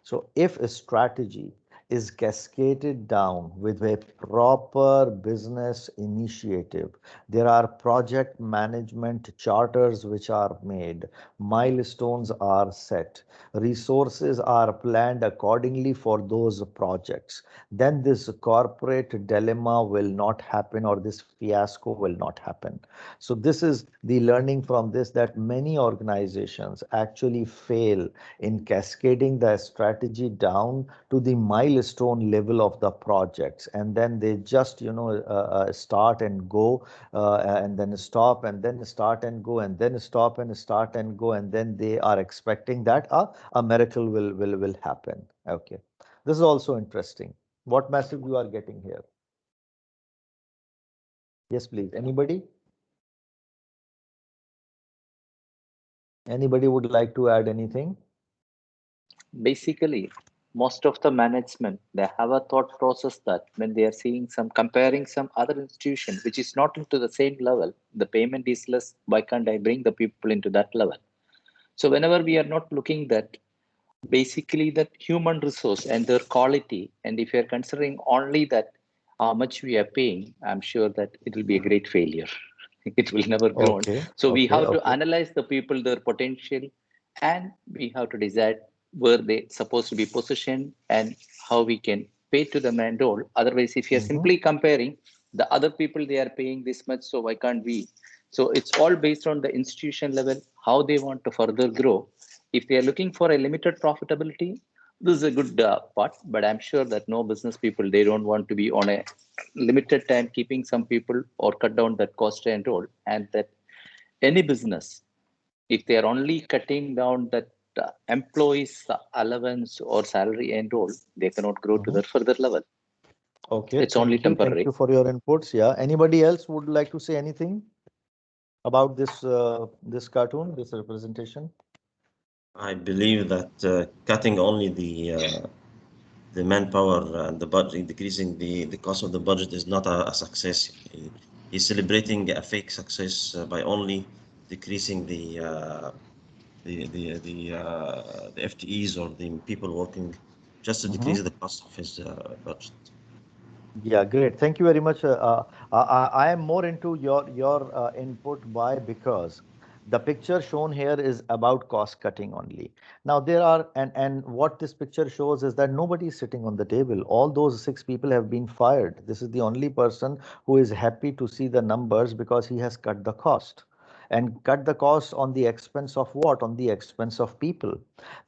So if a strategy is cascaded down with a proper business initiative, there are project management charters which are made, milestones are set, resources are planned accordingly for those projects, then this corporate dilemma will not happen, or this fiasco will not happen. So this is the learning from this, that many organizations actually fail in cascading the strategy down to the milestone level of the projects, and then they just start and go, and then stop and then start and go and then stop and start and go, and then they are expecting that a miracle will happen. Okay, this is also interesting. What message you are getting here? Yes, please. Anybody would like to add anything? Basically, most of the management, they have a thought process that when they are seeing some comparing some other institution which is not into the same level, the payment is less, why can't I bring the people into that level? So whenever we are not looking that basically that human resource and their quality, and if you're considering only that how much we are paying, I'm sure that it will be a great failure. It will never grow. Okay, So we have to okay. analyze the people, their potential, and we have to decide where they supposed to be positioned and how we can pay to them and all. Otherwise, if you're simply comparing the other people, they are paying this much, so why can't we? So it's all based on the institution level, how they want to further grow. If they are looking for a limited profitability, this is a good part, but I'm sure that no business people, they don't want to be on a limited time keeping some people or cut down that cost and all. And that any business, if they are only cutting down that employees allowance or salary and all, they cannot grow to the further level. Okay, it's only thank you. temporary. Thank you for your inputs. Yeah, anybody else would like to say anything about this cartoon, this representation? I believe that cutting only the manpower and the budget, decreasing the cost of the budget is not a success. He's celebrating a fake success by only decreasing the FTEs or the people working, just to decrease the cost of his budget. Yeah, great. Thank you very much. I am more into your input. Why? Because the picture shown here is about cost cutting only. Now there are, and what this picture shows is that nobody is sitting on the table. All those 6 people have been fired. This is the only person who is happy to see the numbers because he has cut the cost. And cut the cost on the expense of what? On the expense of people.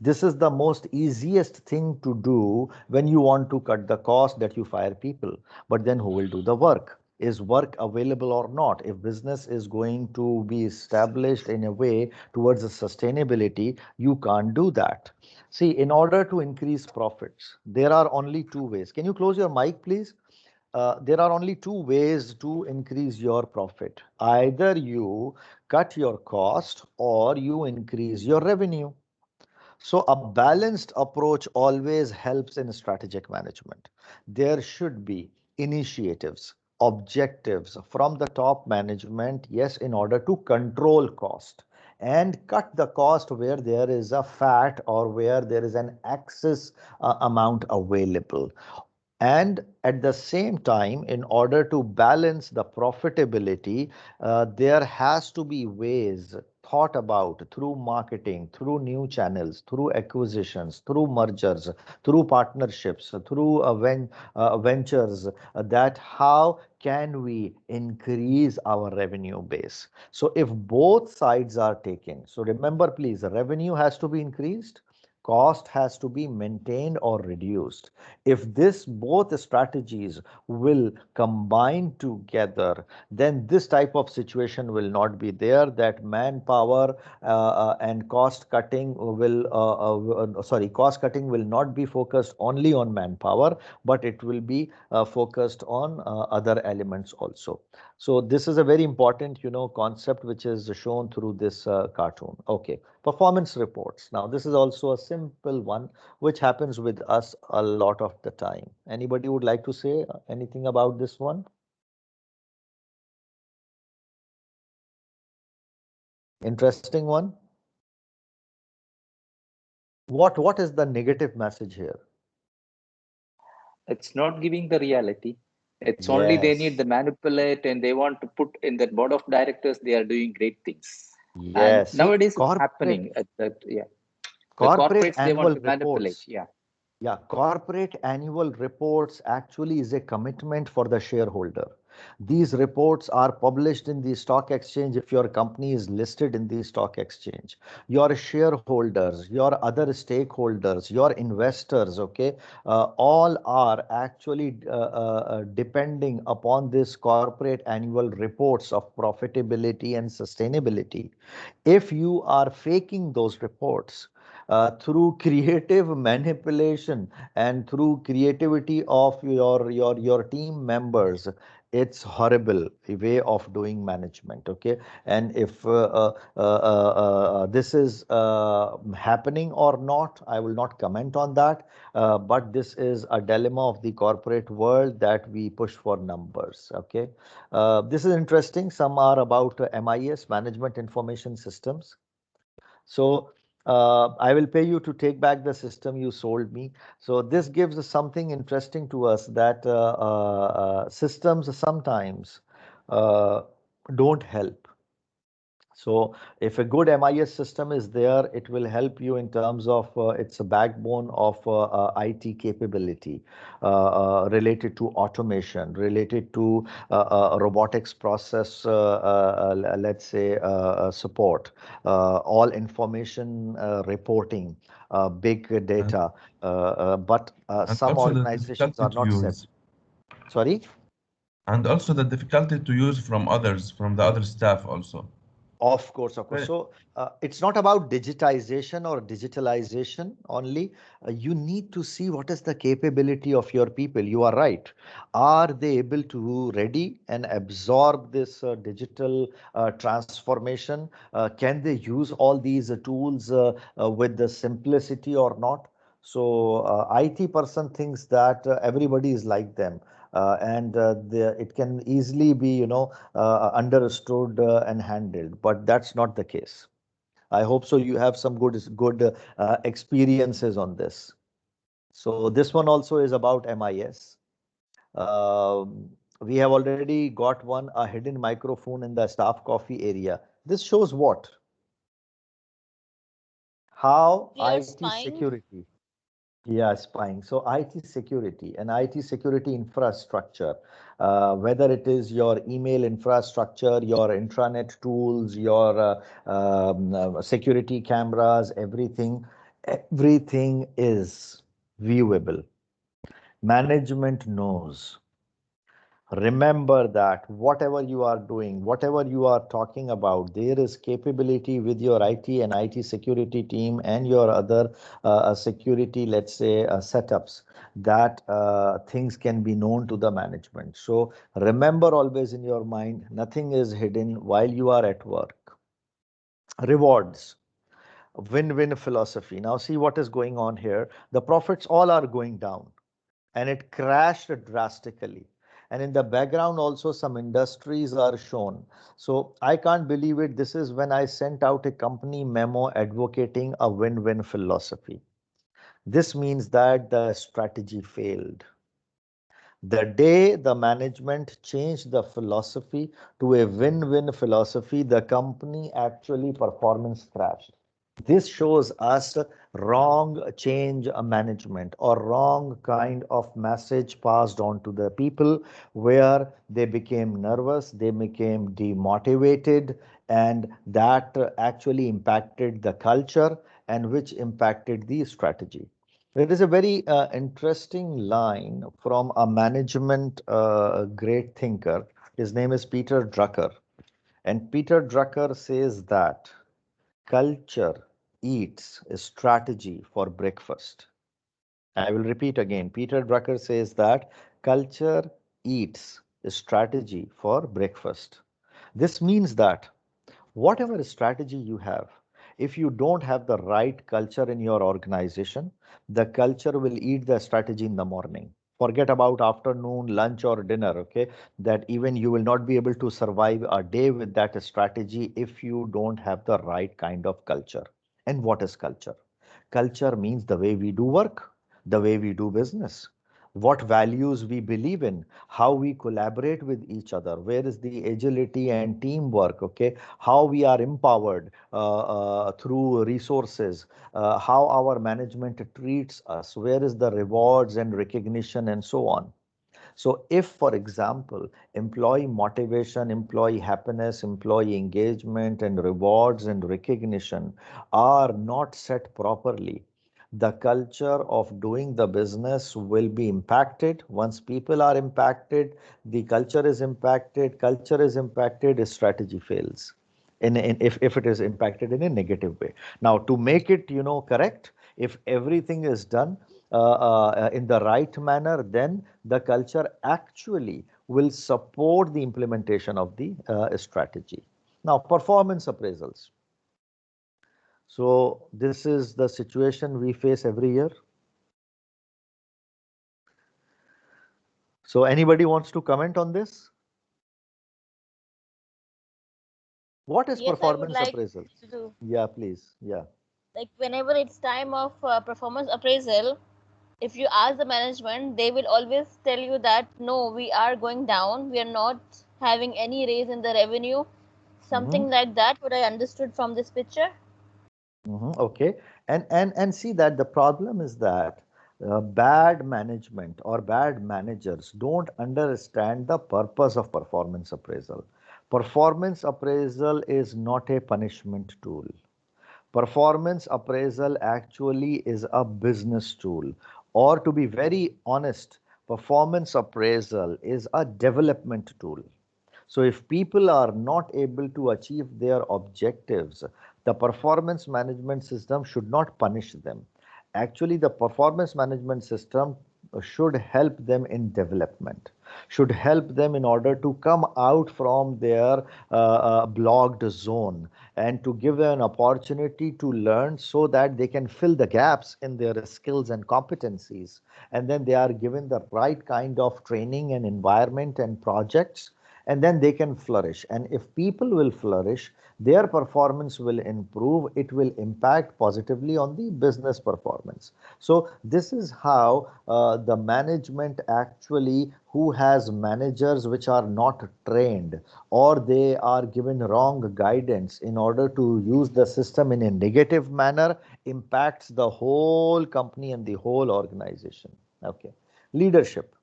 This is the most easiest thing to do when you want to cut the cost, that you fire people. But then who will do the work? Is work available or not? If business is going to be established in a way towards the sustainability, you can't do that. See, in order to increase profits, there are only two ways. Can you close your mic, please? there are only two ways to increase your profit. Either you cut your cost or you increase your revenue. So a balanced approach always helps in strategic management. There should be initiatives, objectives from the top management, yes, in order to control cost and cut the cost where there is a fat or where there is an excess amount available. And at the same time, in order to balance the profitability, there has to be ways thought about through marketing, through new channels, through acquisitions, through mergers, through partnerships, through ventures, that how can we increase our revenue base. So if both sides are taken, so remember please, revenue has to be increased, cost has to be maintained or reduced. If this both strategies will combine together, then this type of situation will not be there, that manpower and cost cutting will cost cutting will not be focused only on manpower, but it will be focused on other elements also. So this is a very important, concept which is shown through this cartoon. Okay, performance reports. Now this is also a simple one which happens with us a lot of the time. Anybody would like to say anything about this one? Interesting one. What is the negative message here? It's not giving the reality. It's only they need the manipulate, and they want to put in that board of directors, they are doing great things. Yes. And nowadays it's happening at that, yeah. The corporates, they want to manipulate, yeah. Yeah, corporate annual reports actually is a commitment for the shareholder. These reports are published in the stock exchange if your company is listed in the stock exchange. Your shareholders, your other stakeholders, your investors, okay, all are actually depending upon this corporate annual reports of profitability and sustainability. If you are faking those reports, through creative manipulation and through creativity of your team members, it's horrible way of doing management. Okay, and if this is happening or not, I will not comment on that, but this is a dilemma of the corporate world, that we push for numbers. Okay, this is interesting. Some are about MIS, management information systems. So I will pay you to take back the system you sold me. So this gives us something interesting to us, that systems sometimes don't help. So if a good MIS system is there, it will help you in terms of it's a backbone of IT capability related to automation, related to robotics process, let's say support, all information reporting, big data. But And some also the organizations difficulty are to not set. use. Sorry? And also the difficulty to use from others, from the other staff also. Of course, of course. So it's not about digitization or digitalization only. You need to see what is the capability of your people. You are right. Are they able to ready and absorb this digital transformation? Can they use all these tools with the simplicity or not? So IT person thinks that everybody is like them. And it can easily be, understood and handled, but that's not the case. I hope so. You have some good experiences on this. So this one also is about MIS. We have already got one, a hidden microphone in the staff coffee area. This shows what? How They are IT spying. security. Yeah, spying. So IT security and IT security infrastructure, whether it is your email infrastructure, your intranet tools, your security cameras, everything is viewable. Management knows Remember that whatever you are doing, whatever you are talking about, there is capability with your IT and IT security team and your other security, let's say, setups, that things can be known to the management. So remember always in your mind, nothing is hidden while you are at work. Rewards, win-win philosophy. Now see what is going on here. The profits all are going down and it crashed drastically. And in the background also some industries are shown. So I can't believe it. This is when I sent out a company memo advocating a win-win philosophy. This means that the strategy failed. The day the management changed the philosophy to a win-win philosophy, the company actually performance crashed. This shows us wrong change management or wrong kind of message passed on to the people, where they became nervous, they became demotivated, and that actually impacted the culture and which impacted the strategy. There is a very interesting line from a management great thinker. His name is Peter Drucker. And Peter Drucker says that culture eats a strategy for breakfast. I will repeat again. Peter Drucker says that culture eats a strategy for breakfast. This means that whatever strategy you have, if you don't have the right culture in your organization, the culture will eat the strategy in the morning. Forget about afternoon, lunch, or dinner, okay? That even you will not be able to survive a day with that strategy if you don't have the right kind of culture. And what is culture? Culture means the way we do work, the way we do business, what values we believe in, how we collaborate with each other, where is the agility and teamwork, okay, how we are empowered through resources, how our management treats us, where is the rewards and recognition, and so on. So if, for example, employee motivation, employee happiness, employee engagement, and rewards and recognition are not set properly, the culture of doing the business will be impacted. Once people are impacted, the culture is impacted, strategy fails. If it is impacted in a negative way. Now, to make it, correct, if everything is done in the right manner, then the culture actually will support the implementation of the strategy. Now, performance appraisals. So this is the situation we face every year. So anybody wants to comment on this? What is Yes, I would performance like appraisal? to do. Yeah, please. Yeah. Like whenever it's time of performance appraisal, if you ask the management, they will always tell you that no, we are going down, we are not having any raise in the revenue, something like that, what I understood from this picture. Okay, and see that the problem is that bad management or bad managers don't understand the purpose of performance appraisal. Performance appraisal is not a punishment tool. Performance appraisal actually is a business tool, or to be very honest, performance appraisal is a development tool. So if people are not able to achieve their objectives, the performance management system should not punish them. Actually, the performance management system should help them in development, should help them in order to come out from their blocked zone and to give them an opportunity to learn so that they can fill the gaps in their skills and competencies. And then they are given the right kind of training and environment and projects, and then they can flourish. And if people will flourish, their performance will improve, it will impact positively on the business performance. So this is how the management actually, who has managers which are not trained, or they are given wrong guidance in order to use the system in a negative manner, impacts the whole company and the whole organization. Okay, leadership.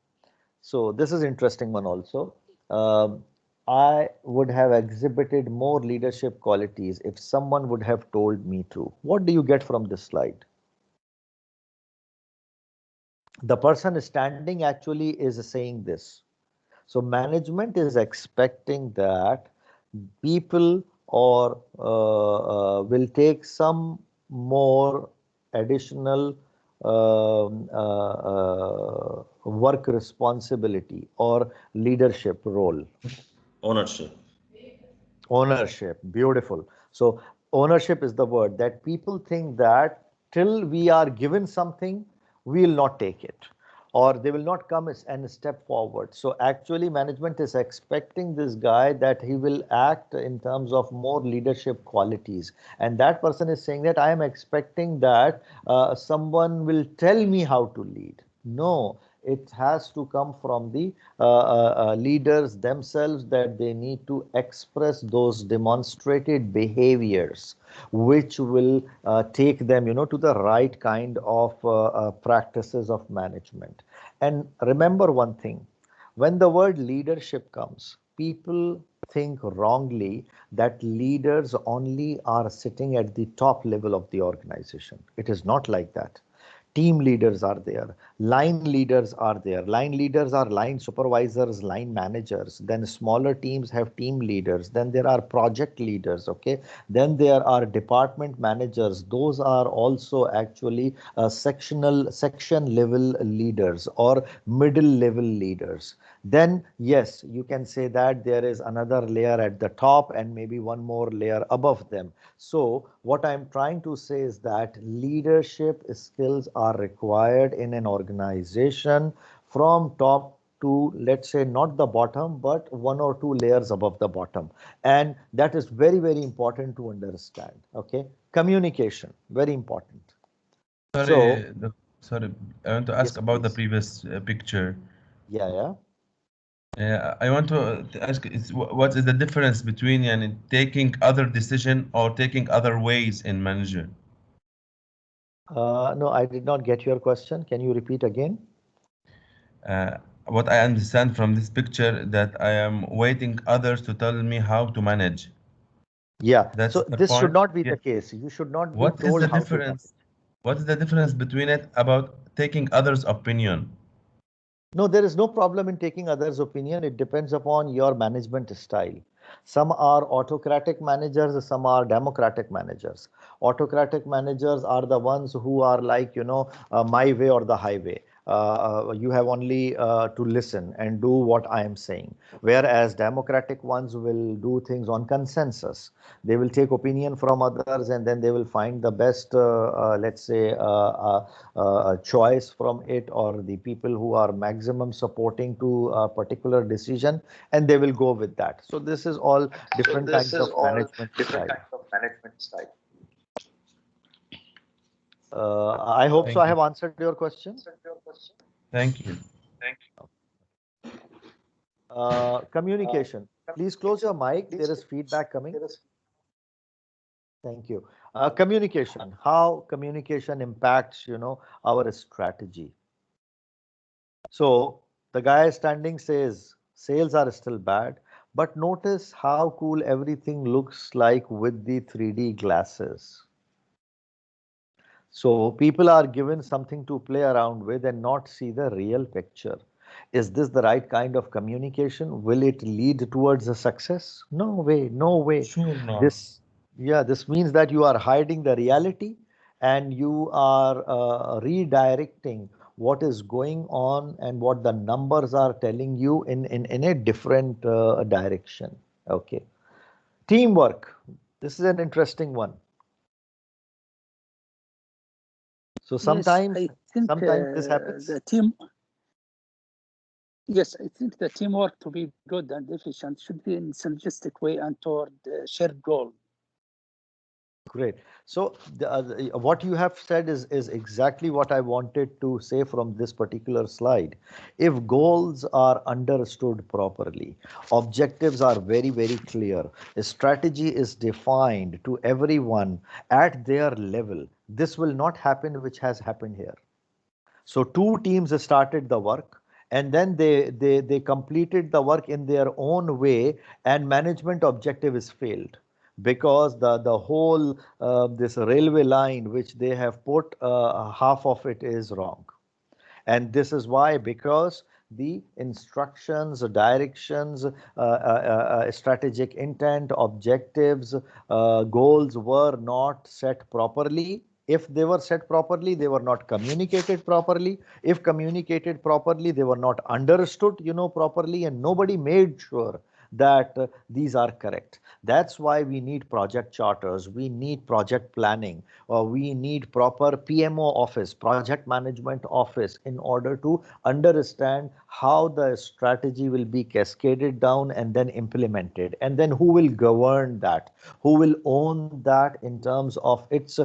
So this is interesting one also. Um, I would have exhibited more leadership qualities if someone would have told me to. What do you get from this slide? The person standing actually is saying this. So management is expecting that people or will take some more additional work responsibility or leadership role. Ownership. Ownership, beautiful. So ownership is the word that people think that till we are given something, we will not take it, or they will not come and step forward. So actually management is expecting this guy that he will act in terms of more leadership qualities. And that person is saying that I am expecting that someone will tell me how to lead. No, it has to come from the leaders themselves, that they need to express those demonstrated behaviors which will take them, to the right kind of practices of management. And remember one thing, when the word leadership comes, people think wrongly that leaders only are sitting at the top level of the organization. It is not like that. Team leaders are there, line leaders are there. Line leaders are line supervisors, line managers. Then smaller teams have team leaders. Then there are project leaders, okay? Then there are department managers. Those are also actually section level leaders or middle level leaders. Then yes, you can say that there is another layer at the top and maybe one more layer above them. So what I'm trying to say is that leadership skills are required in an organization from top to, let's say, not the bottom, but one or two layers above the bottom. And that is very, very important to understand. Okay. Communication, very important. Sorry, sorry, I want to ask Yes, about the please. previous picture. Yeah. I want to ask, what is the difference between taking other decision or taking other ways in manager? No, I did not get your question. Can you repeat again? What I understand from this picture, that I am waiting others to tell me how to manage. Yeah, That's so the this should point. not be Yeah. the case. You should not be What is told the how to manage. difference? What is the difference between it about taking others' opinion? No, there is no problem in taking others' opinion. It depends upon your management style. Some are autocratic managers, some are democratic managers. Autocratic managers are the ones who are like, my way or the highway. You have only to listen and do what I am saying. Whereas democratic ones will do things on consensus. They will take opinion from others and then they will find the best, let's say, choice from it, or the people who are maximum supporting to a particular decision, and they will go with that. So this is all different kinds of management style. I hope so. I Thank you. have answered your question. Thank you. Communication. Please close your mic. There is feedback coming. Thank you. Communication. How communication impacts, our strategy. So the guy standing says sales are still bad, but notice how cool everything looks like with the 3D glasses. So people are given something to play around with and not see the real picture. Is this the right kind of communication? Will it lead towards a success? No way, no way. Sure not. This means that you are hiding the reality and you are redirecting what is going on and what the numbers are telling you in a different direction. Okay. Teamwork. This is an interesting one. So sometimes I think this happens. the team. Yes, I think the teamwork to be good and efficient should be in synergistic way and toward shared goal. Great. So what you have said is exactly what I wanted to say from this particular slide. If goals are understood properly, objectives are very, very clear, a strategy is defined to everyone at their level, this will not happen which has happened here. So two teams started the work and then they completed the work in their own way, and management objective is failed because the whole this railway line which they have put, half of it is wrong. And this is why, because the instructions, directions, strategic intent, objectives, goals were not set properly. If they were set properly, they were not communicated properly. If communicated properly, they were not understood, properly, and nobody made sure that these are correct. That's why we need project charters, we need project planning, or we need proper PMO office, project management office, in order to understand how the strategy will be cascaded down and then implemented, and then who will govern that, who will own that in terms of its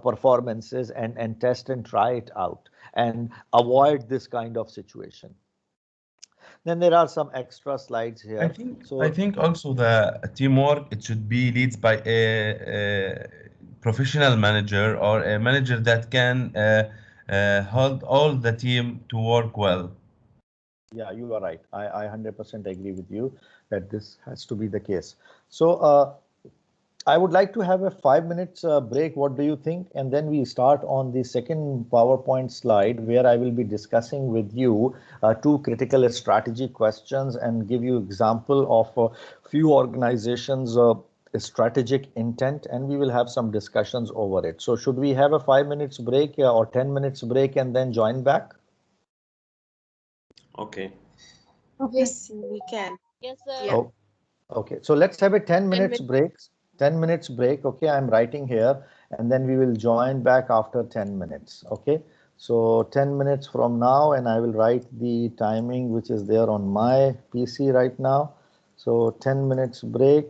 performances, and test and try it out and avoid this kind of situation. Then there are some extra slides I here. think So I think also the teamwork, it should be leads by a professional manager, or a manager that can hold all the team to work well. yeah, you are right. I 100% agree with you that this has to be the case. So I would like to have a 5 minutes break. What do you think? And then we start on the second PowerPoint slide, where I will be discussing with you two critical strategy questions and give you example of a few organizations' strategic intent, and we will have some discussions over it. So should we have a 5 minutes break or 10 minutes break and then join back? Okay. Yes, we can. Yes, sir. Yeah. Oh, okay. So let's have a 10 10 minutes minutes. break. 10 minutes break. Okay, I'm writing here, and then we will join back after 10 minutes. Okay. So 10 minutes from now, and I will write the timing which is there on my PC right now. So 10 minutes break,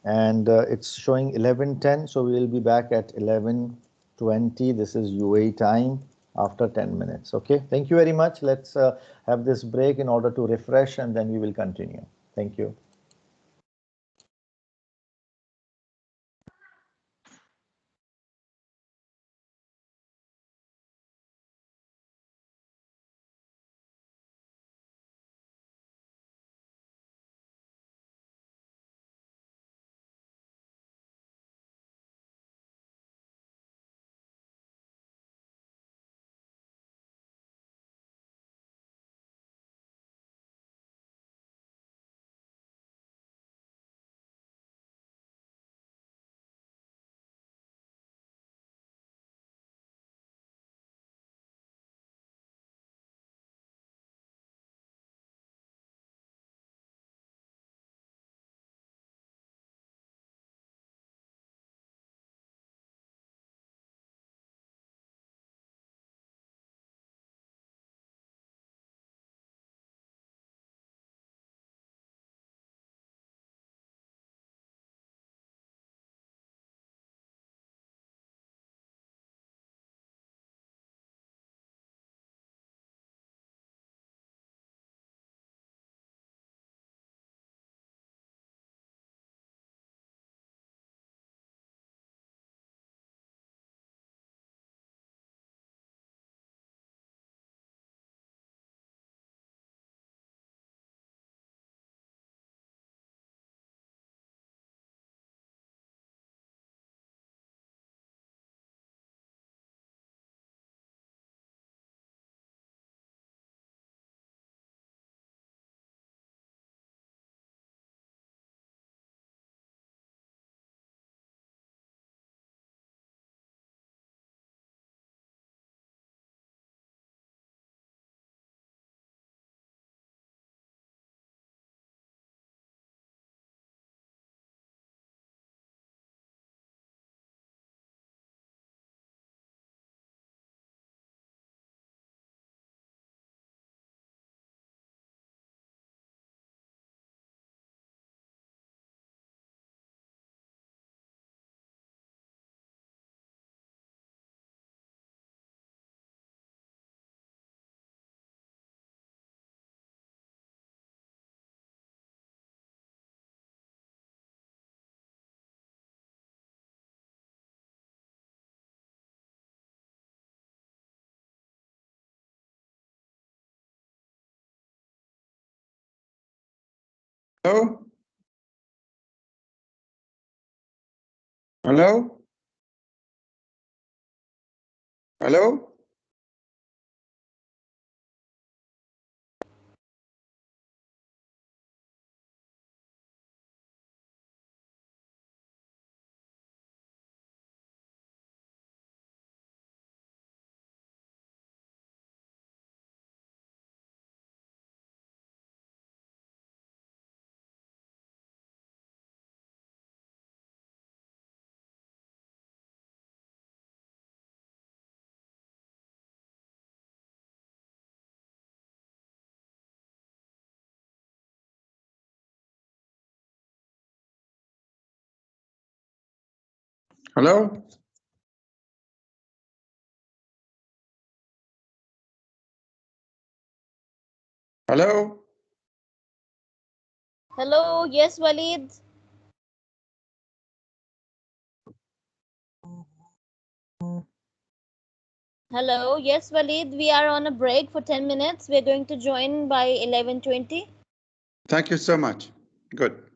and it's showing 11:10. So we will be back at 11:20. This is UAE time after 10 minutes. Okay. Thank you very much. Let's have this break in order to refresh, and then we will continue. Thank you. Hello? Hello? Hello? Hello? Hello? Hello, yes, Walid. Hello, yes, Walid. We are on a break for 10 minutes. We're going to join by 11:20. Thank you so much. Good.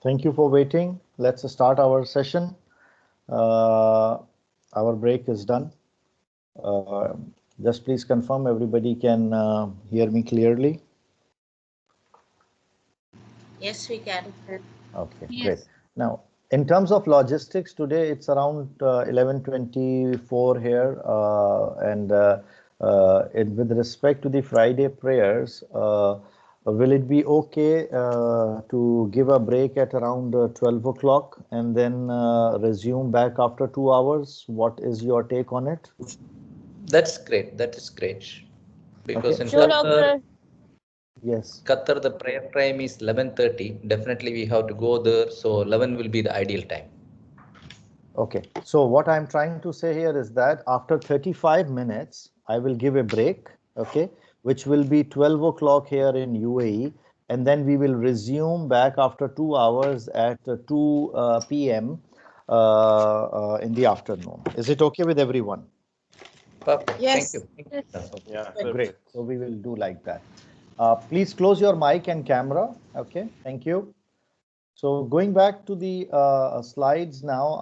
Thank you for waiting. Let's start our session. Our break is done. Uh, just please confirm everybody can hear me clearly. Yes, we can. Okay, Yes. great. Now, in terms of logistics, today it's around 11:24 here, and with respect to the Friday prayers, will it be okay to give a break at around 12 o'clock and then resume back after 2 hours? What is your take on it? That's great. That is great. Because Okay, in Sure, Qatar, doctor. yes. Qatar, the prayer time is 11:30. Definitely, we have to go there. So 11 will be the ideal time. Okay, so what I'm trying to say here is that after 35 minutes, I will give a break, okay, which will be 12 o'clock here in UAE, and then we will resume back after 2 hours at 2 p.m. In the afternoon. Is it okay with everyone? Perfect. Yes. Thank you. Yes. Yeah, great. So we will do like that. Please close your mic and camera. Okay, thank you. So going back to the slides now,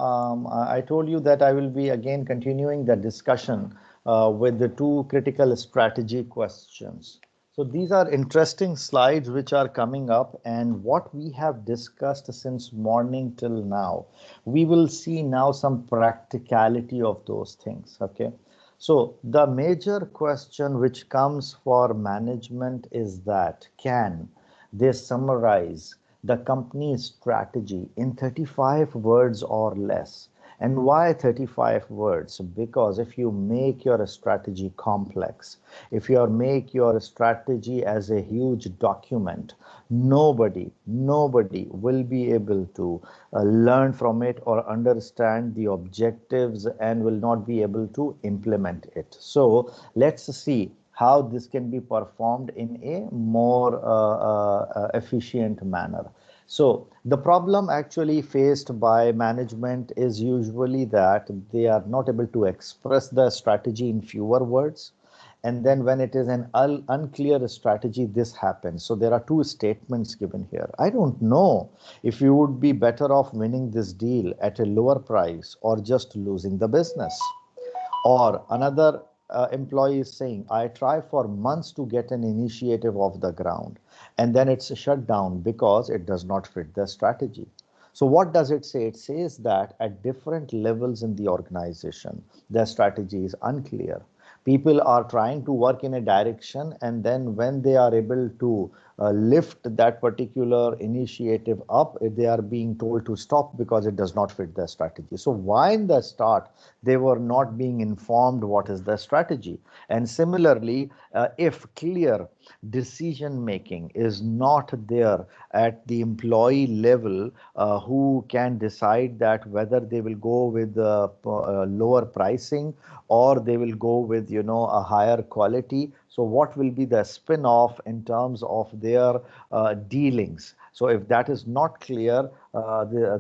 I told you that I will be again continuing the discussion with the two critical strategy questions. So these are interesting slides which are coming up, and what we have discussed since morning till now, we will see now some practicality of those things. Okay. So the major question which comes for management is that can they summarize the company's strategy in 35 words or less? And why 35 words? Because if you make your strategy complex, if you make your strategy as a huge document, nobody will be able to learn from it or understand the objectives and will not be able to implement it. So let's see how this can be performed in a more efficient manner. So the problem actually faced by management is usually that they are not able to express the strategy in fewer words. And then when it is an unclear strategy, this happens. So there are two statements given here. I don't know if you would be better off winning this deal at a lower price or just losing the business. Or another employee is saying, I try for months to get an initiative off the ground, and then it's shut down because it does not fit the strategy. So, what does it say? It says that at different levels in the organization, the strategy is unclear. People are trying to work in a direction, and then when they are able to lift that particular initiative up, they are being told to stop because it does not fit their strategy. So why in the start they were not being informed what is the strategy? And similarly, if clear decision making is not there at the employee level, who can decide that whether they will go with lower pricing or they will go with a higher quality. So what will be the spin-off in terms of their dealings? So if that is not clear,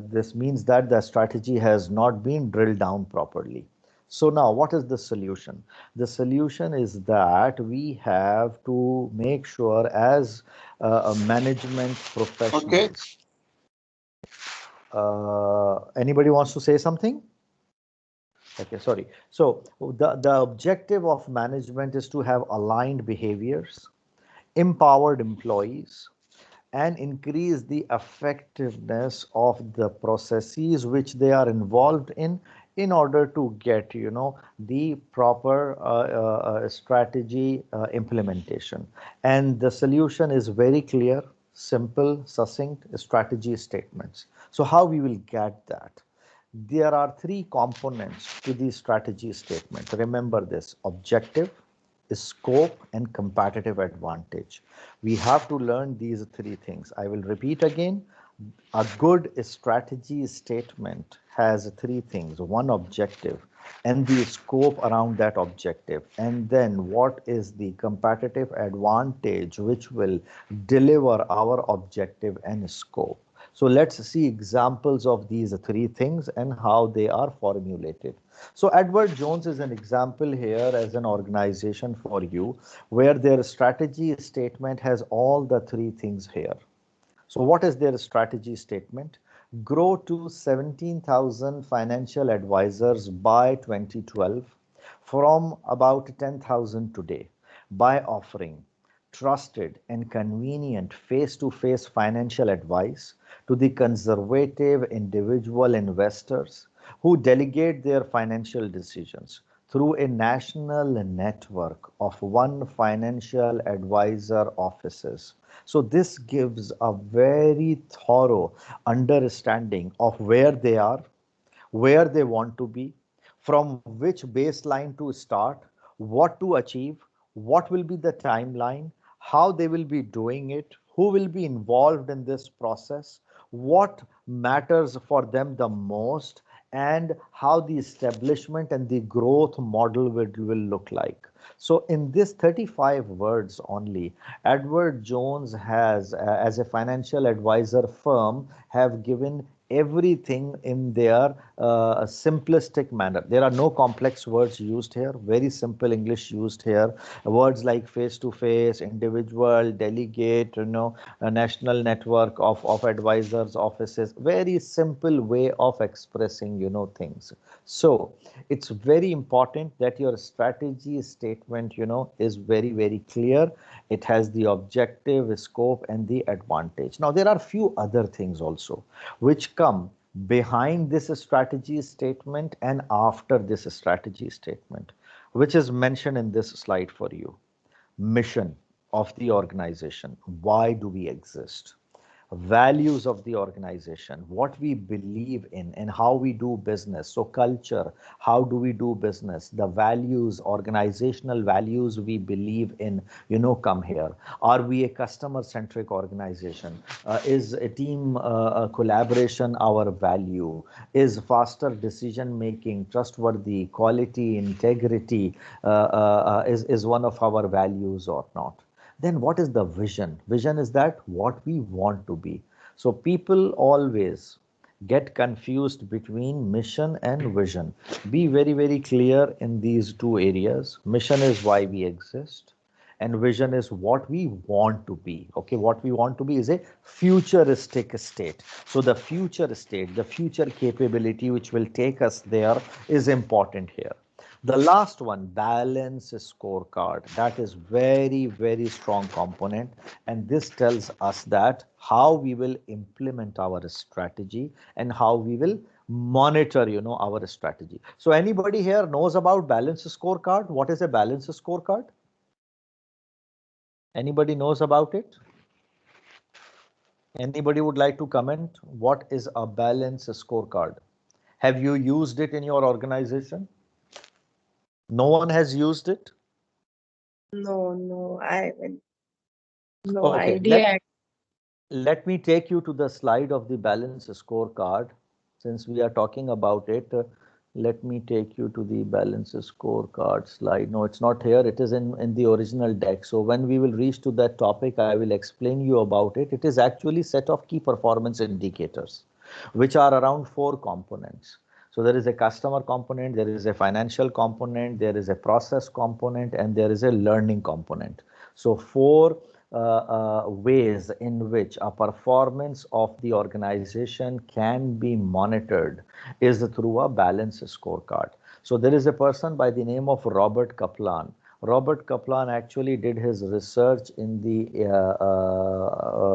this means that the strategy has not been drilled down properly. So now what is the solution? The solution is that we have to make sure as a management professionals. Anybody wants to say something? Okay, sorry. So the objective of management is to have aligned behaviors, empowered employees, and increase the effectiveness of the processes which they are involved in order to get the proper strategy implementation. And the solution is very clear, simple, succinct strategy statements. So how we will get that? There are three components to the strategy statement. Remember this: objective, scope, and competitive advantage. We have to learn these three things. I will repeat again. A good strategy statement has three things: one, objective, and the scope around that objective, and then what is the competitive advantage which will deliver our objective and scope. So let's see examples of these three things and how they are formulated. So Edward Jones is an example here as an organization for you, where their strategy statement has all the three things here. So what is their strategy statement? Grow to 17,000 financial advisors by 2012 from about 10,000 today by offering trusted and convenient face-to-face financial advice to the conservative individual investors who delegate their financial decisions through a national network of one financial advisor offices. So this gives a very thorough understanding of where they are, where they want to be, from which baseline to start, what to achieve, what will be the timeline, how they will be doing it, who will be involved in this process, what matters for them the most, and how the establishment and the growth model will look like. So in this 35 words only, Edward Jones has, as a financial advisor firm, have given everything in their simplistic manner. There are no complex words used here, very simple English used here. Words like face to face, individual, delegate, a national network of advisors offices, very simple way of expressing things. So it's very important that your strategy statement is very clear. It has the objective, scope, and the advantage. Now there are few other things also which come behind this strategy statement and after this strategy statement, which is mentioned in this slide for you. Mission of the organization. Why do we exist? Values of the organization, what we believe in and how we do business. So culture, how do we do business? The values, organizational values we believe in, come here. Are we a customer-centric organization? Is a team collaboration our value? Is faster decision-making, trustworthy, quality, integrity is one of our values or not? Then what is the vision? Vision is that what we want to be. So people always get confused between mission and vision. Be very clear in these two areas. Mission is why we exist, and vision is what we want to be. Okay, what we want to be is a futuristic state. So the future state, the future capability which will take us there is important here. The last one, balance scorecard. That is very strong component, and this tells us that how we will implement our strategy and how we will monitor, our strategy. So anybody here knows about balance scorecard? What is a balance scorecard? Anybody knows about it? Anybody would like to comment? What is a balance scorecard? Have you used it in your organization? No one has used it? No, I haven't. No Okay, idea. let me take you to the slide of the balance scorecard. Since we are talking about it, let me take you to the balance scorecard slide. No, it's not here. It is in the original deck. So when we will reach to that topic, I will explain you about it. It is actually set of key performance indicators, which are around 4 components. So there is a customer component, there is a financial component, there is a process component, and there is a learning component. So 4 ways in which a performance of the organization can be monitored is through a balance scorecard. So there is a person by the name of Robert Kaplan. Robert Kaplan actually did his research in the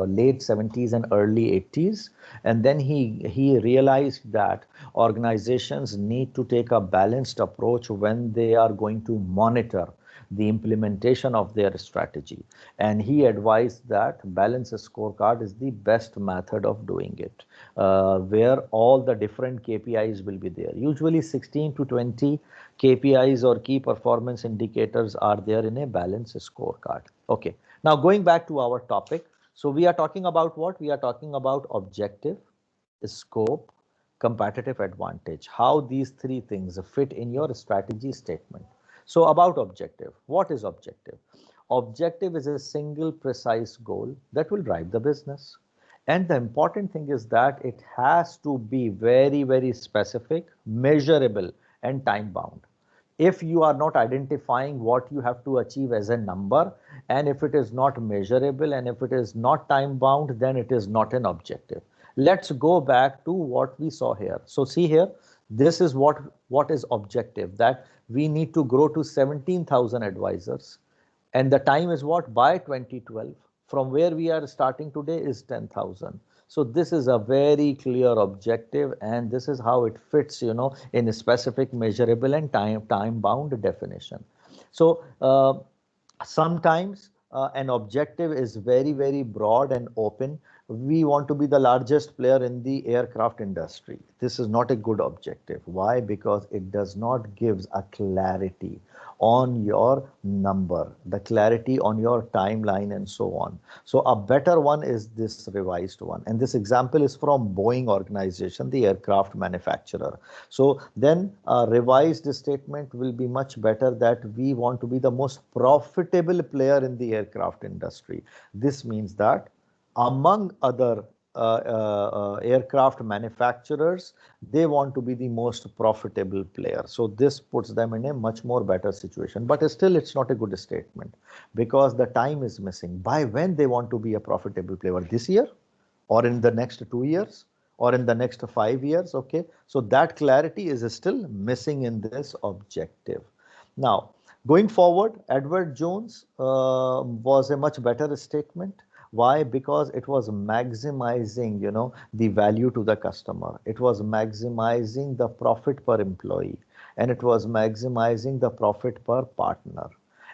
late 70s and early 80s, and then he realized that organizations need to take a balanced approach when they are going to monitor the implementation of their strategy. And he advised that balance scorecard is the best method of doing it, where all the different KPIs will be there. Usually 16 to 20 KPIs or key performance indicators are there in a balance scorecard. Okay, now going back to our topic. So we are talking about what? We are talking about objective, scope, competitive advantage, how these 3 things fit in your strategy statement. So about objective, what is objective? Objective is a single precise goal that will drive the business. And the important thing is that it has to be very specific, measurable, and time bound. If you are not identifying what you have to achieve as a number, and if it is not measurable, and if it is not time bound, then it is not an objective. Let's go back to what we saw here. So see here, this is what is objective, that we need to grow to 17,000 advisors, and the time is what? By 2012. From where we are starting today is 10,000. So this is a very clear objective, and this is how it fits, in a specific, measurable, and time bound definition. So sometimes an objective is very broad and open. We want to be the largest player in the aircraft industry. This is not a good objective. Why? Because it does not gives a clarity on your number, the clarity on your timeline, and so on. So a better one is this revised one, and this example is from Boeing organization, the aircraft manufacturer. So then a revised statement will be much better, that we want to be the most profitable player in the aircraft industry. This means that among other aircraft manufacturers, they want to be the most profitable player. So this puts them in a much more better situation. But still, it's not a good statement, because the time is missing. By when they want to be a profitable player? This year, or in the next 2 years, or in the next 5 years? Okay, so that clarity is still missing in this objective. Now, going forward, Edward Jones was a much better statement. Why? Because it was maximizing, the value to the customer. It was maximizing the profit per employee, and it was maximizing the profit per partner.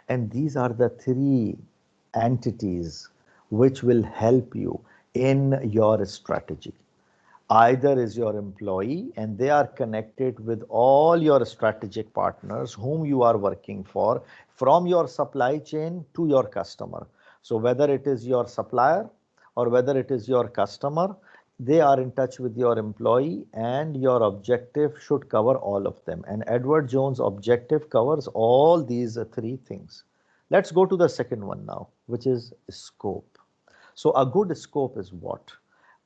And these are the three entities which will help you in your strategy. Either is your employee, and they are connected with all your strategic partners whom you are working for, from your supply chain to your customer. So whether it is your supplier or whether it is your customer, they are in touch with your employee, and your objective should cover all of them. And Edward Jones' objective covers all these three things. Let's go to the second one now, which is scope. So a good scope is what?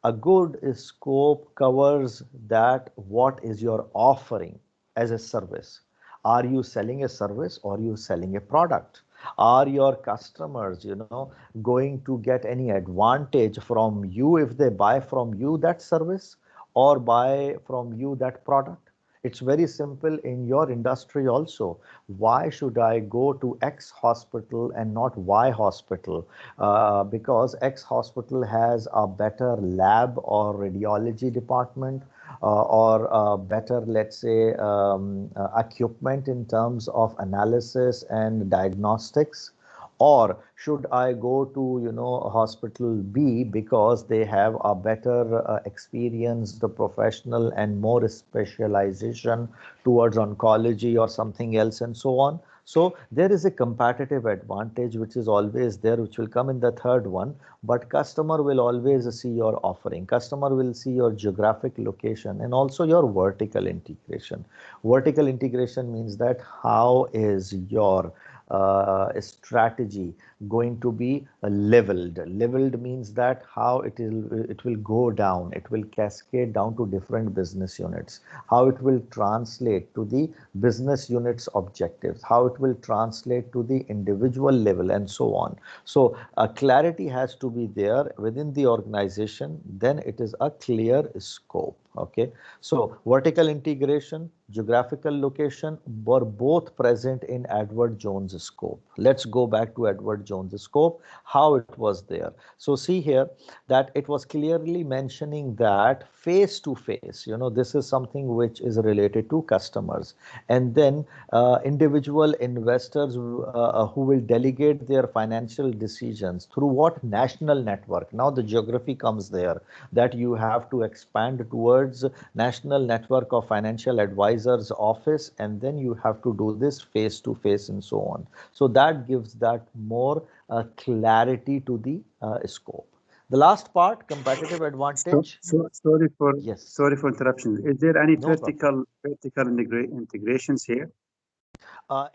A good scope covers that what is your offering as a service. Are you selling a service, or are you selling a product? Are your customers, going to get any advantage from you if they buy from you that service, or buy from you that product? It's very simple in your industry also. Why should I go to X hospital and not Y hospital? Because X hospital has a better lab or radiology department, or better, let's say, equipment in terms of analysis and diagnostics. Or should I go to, hospital B because they have a better experienced professional and more specialization towards oncology or something else, and so on? So there is a competitive advantage which is always there, which will come in the third one. But customer will always see your offering. Customer will see your geographic location, and also your vertical integration. Vertical integration means that how is your strategy going to be leveled. Leveled means that how it will go down, it will cascade down to different business units, how it will translate to the business units objectives, how it will translate to the individual level, and so on. So clarity has to be there within the organization, then it is a clear scope. Okay, so vertical integration, geographical location were both present in Edward Jones' scope. Let's go back to Edward Jones' scope, how it was there. So see here that it was clearly mentioning that face to face, this is something which is related to customers, and then individual investors who will delegate their financial decisions through what? National network. Now the geography comes there, that you have to expand towards national network of financial advisors office, and then you have to do this face to face, and so on. So that gives that more clarity to the scope. The last part, competitive advantage. Sorry for yes. Sorry for interruption. Is there any No vertical integrations here?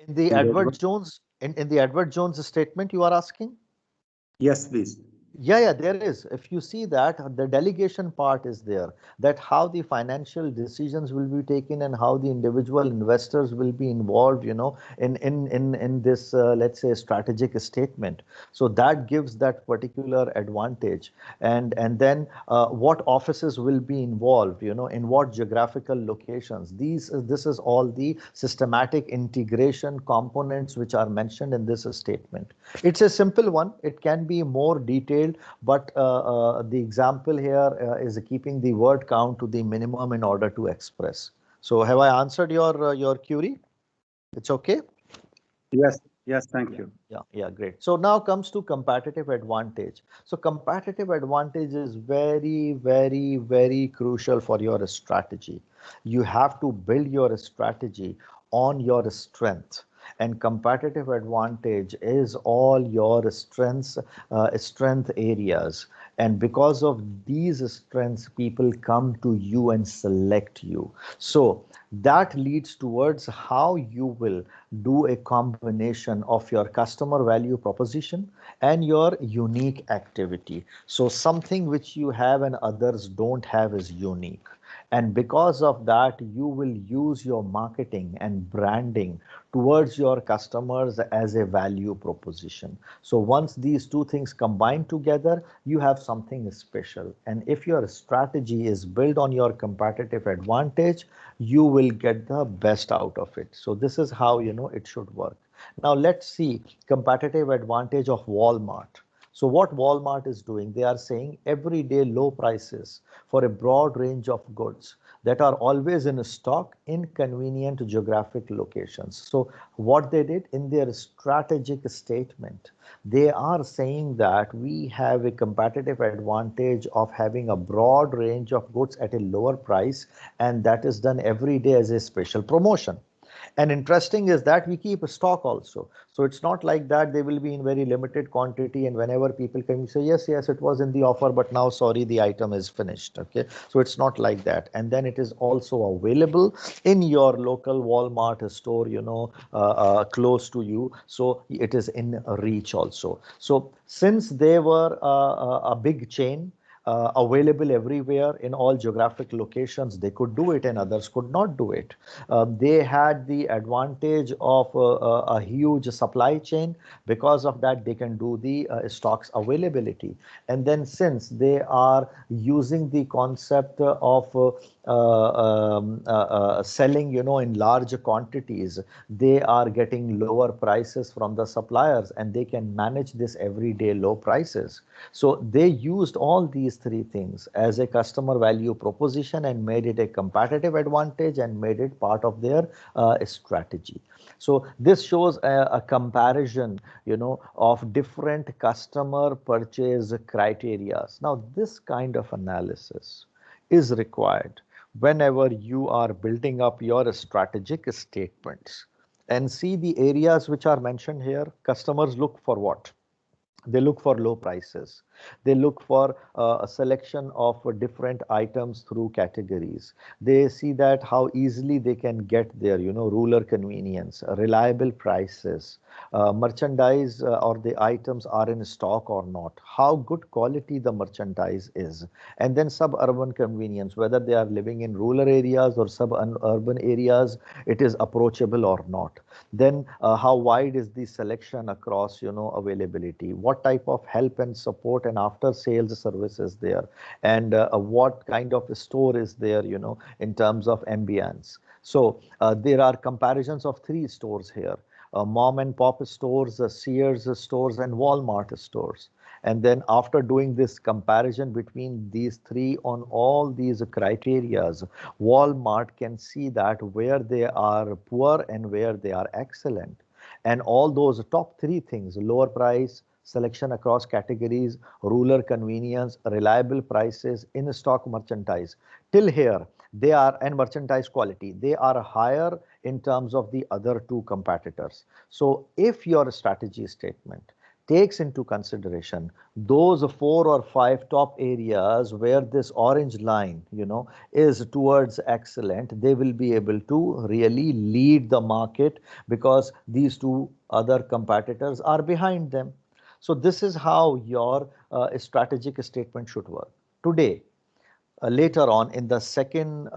In the Edward Jones statement, you are asking? Yes, please. Yeah, there is. If you see that the delegation part is there, that how the financial decisions will be taken and how the individual investors will be involved, in this, let's say, strategic statement. So that gives that particular advantage. And then what offices will be involved, in what geographical locations. This is all the systematic integration components which are mentioned in this statement. It's a simple one. It can be more detailed, but the example here is keeping the word count to the minimum in order to express. So have I answered your query? It's okay? Yes, thank you. Yeah, great. So now comes to competitive advantage. So competitive advantage is very, very, very crucial for your strategy. You have to build your strategy on your strength. And competitive advantage is all your strength areas. And because of these strengths, people come to you and select you. So that leads towards how you will do a combination of your customer value proposition and your unique activity. So something which you have and others don't have is unique. And because of that, you will use your marketing and branding towards your customers as a value proposition. So once these two things combine together, you have something special. And if your strategy is built on your competitive advantage, you will get the best out of it. So this is how it should work. Now let's see competitive advantage of Walmart. So what Walmart is doing, they are saying everyday low prices for a broad range of goods that are always in stock in convenient geographic locations. So what they did in their strategic statement, they are saying that we have a competitive advantage of having a broad range of goods at a lower price, and that is done every day as a special promotion. And interesting is that we keep a stock also. So it's not like that they will be in very limited quantity, and whenever people come say, yes, it was in the offer, but now sorry, the item is finished. Okay. So it's not like that. And then it is also available in your local Walmart store, close to you. So it is in reach also. So since they were a big chain, available everywhere in all geographic locations, they could do it and others could not do it. They had the advantage of a huge supply chain. Because of that, they can do the stocks availability. And then since they are using the concept of selling, in large quantities, they are getting lower prices from the suppliers, and they can manage this everyday low prices. So they used all these three things as a customer value proposition and made it a competitive advantage and made it part of their strategy. So this shows a comparison, of different customer purchase criteria. Now, this kind of analysis is required whenever you are building up your strategic statements. And see the areas which are mentioned here. Customers look for what? They look for low prices. They look for a selection of different items through categories. They see that how easily they can get there, ruler convenience, reliable prices, merchandise or the items are in stock or not, how good quality the merchandise is, and then suburban convenience, whether they are living in rural areas or suburban areas, it is approachable or not. Then how wide is the selection across, availability, what type of help and support and after sales services there, and what kind of a store is there, in terms of ambience. So there are comparisons of three stores here: mom and pop stores, Sears stores, and Walmart stores. And then after doing this comparison between these three on all these criterias, Walmart can see that where they are poor and where they are excellent. And all those top three things: lower price, selection across categories, rural convenience, reliable prices, in-stock merchandise, till here they are, and merchandise quality, they are higher in terms of the other two competitors. So if your strategy statement takes into consideration those 4 or 5 top areas where this orange line, is towards excellent, they will be able to really lead the market, because these two other competitors are behind them. So this is how your strategic statement should work. Today, later on in the second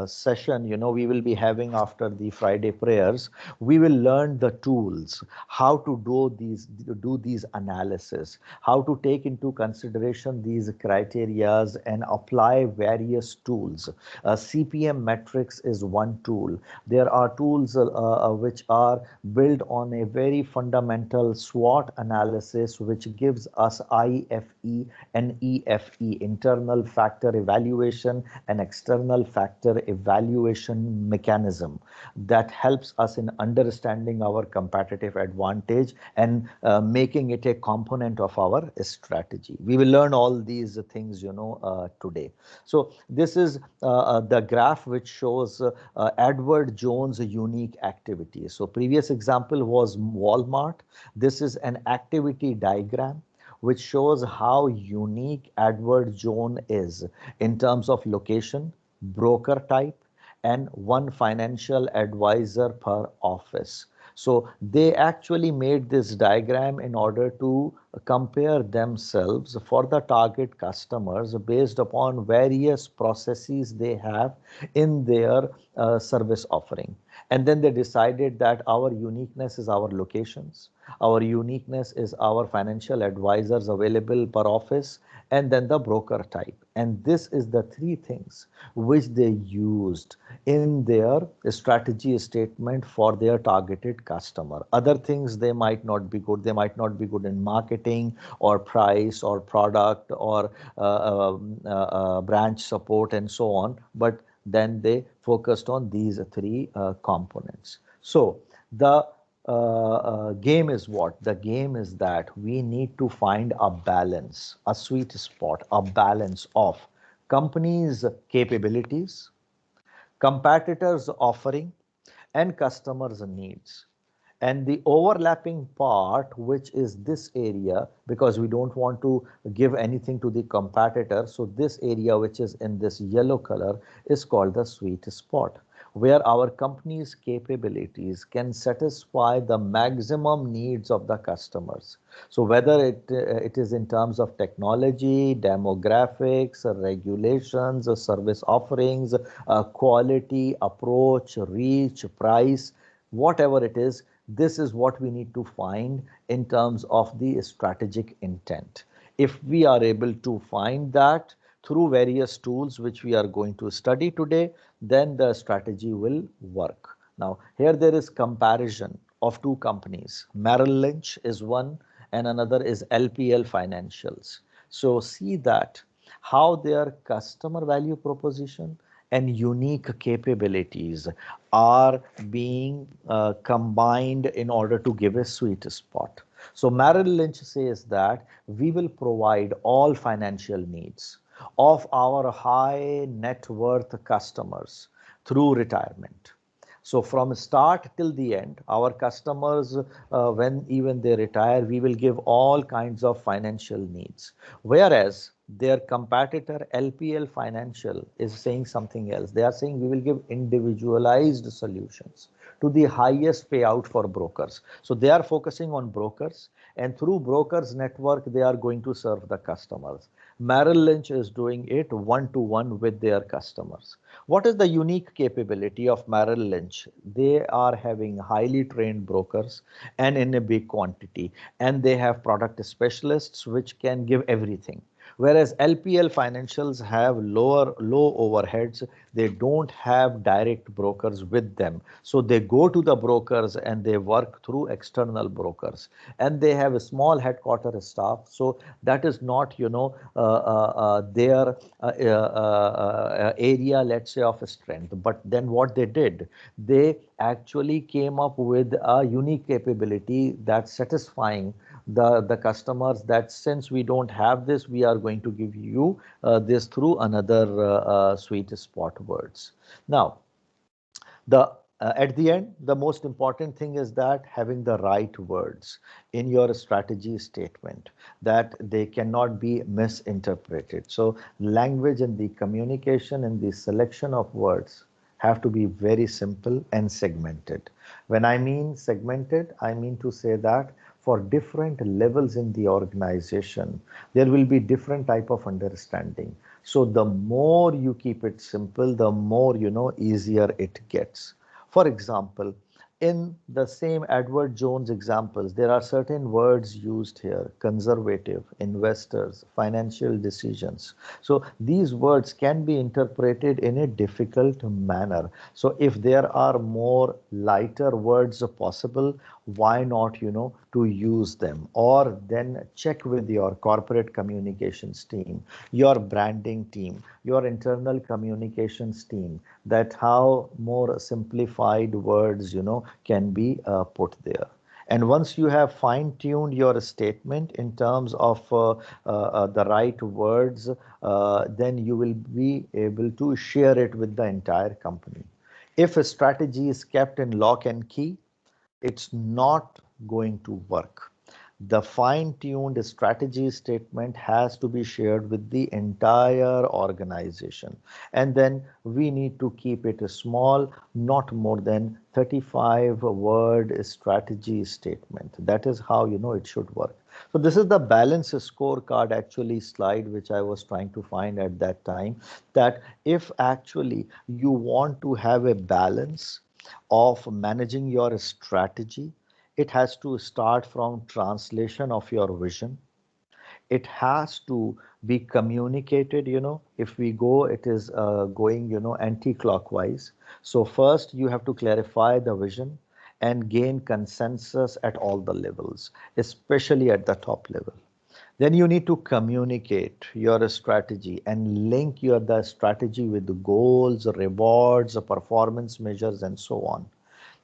session, we will be having after the Friday prayers, we will learn the tools, how to do these analysis, how to take into consideration these criterias and apply various tools. CPM metrics is one tool. There are tools which are built on a very fundamental SWOT analysis, which gives us IFE and EFE, internal factor evaluation and external factor evaluation mechanism, that helps us in understanding our competitive advantage and making it a component of our strategy. We will learn all these things, today. So this is the graph which shows Edward Jones' unique activity. So previous example was Walmart. This is an activity diagram which shows how unique Edward Jones is in terms of location, broker type, and one financial advisor per office. So they actually made this diagram in order to compare themselves for the target customers based upon various processes they have in their service offering. And then they decided that our uniqueness is our locations, our uniqueness is our financial advisors available per office, and then the broker type. And this is the three things which they used in their strategy statement for their targeted customer. Other things, they might not be good. They might not be good in marketing or price or product or branch support and so on. But then they focused on these three components. So the game is what? The game is that we need to find a balance, a sweet spot, a balance of companies' capabilities, competitors' offering, and customers' needs. And the overlapping part, which is this area, because we don't want to give anything to the competitor. So this area, which is in this yellow color, is called the sweet spot, where our company's capabilities can satisfy the maximum needs of the customers. So whether it is in terms of technology, demographics, regulations, service offerings, quality, approach, reach, price, whatever it is, this is what we need to find in terms of the strategic intent. If we are able to find that through various tools which we are going to study today, then the strategy will work. Now, here there is comparison of two companies. Merrill Lynch is one and another is LPL Financials. So see that how their customer value proposition and unique capabilities are being combined in order to give a sweet spot. So Merrill Lynch says that we will provide all financial needs of our high net worth customers through retirement. So from start till the end, our customers, when even they retire, we will give all kinds of financial needs. Whereas their competitor LPL Financial is saying something else. They are saying we will give individualized solutions to the highest payout for brokers. So they are focusing on brokers, and through brokers network, they are going to serve the customers. Merrill Lynch is doing it one-to-one with their customers. What is the unique capability of Merrill Lynch? They are having highly trained brokers and in a big quantity, and they have product specialists which can give everything. Whereas LPL Financials have low overheads, they don't have direct brokers with them. So they go to the brokers and they work through external brokers, and they have a small headquarter staff. So that is not, their area, let's say, of strength. But then what they did, they actually came up with a unique capability that's satisfying the customers, that since we don't have this, we are going to give you this through another sweet spot words. Now, at the end, the most important thing is that having the right words in your strategy statement, that they cannot be misinterpreted. So language and the communication and the selection of words have to be very simple and segmented. When I mean segmented, I mean to say that for different levels in the organization, there will be different type of understanding. So the more you keep it simple, the more, easier it gets. For example, in the same Edward Jones examples, there are certain words used here: conservative, investors, financial decisions. So these words can be interpreted in a difficult manner. So if there are more lighter words possible, why not, to use them? Or then check with your corporate communications team, your branding team, your internal communications team, that how more simplified words, can be put there. And once you have fine-tuned your statement in terms of the right words, then you will be able to share it with the entire company. If a strategy is kept in lock and key, it's not going to work. The fine-tuned strategy statement has to be shared with the entire organization. And then we need to keep it small, not more than 35-word strategy statement. That is how, it should work. So this is the balance scorecard actually slide which I was trying to find at that time, that if actually you want to have a balance of managing your strategy, it has to start from translation of your vision. It has to be communicated. If we go, it is going, anti-clockwise. So first you have to clarify the vision and gain consensus at all the levels, especially at the top level. Then you need to communicate your strategy and link the strategy with the goals, rewards, performance measures, and so on.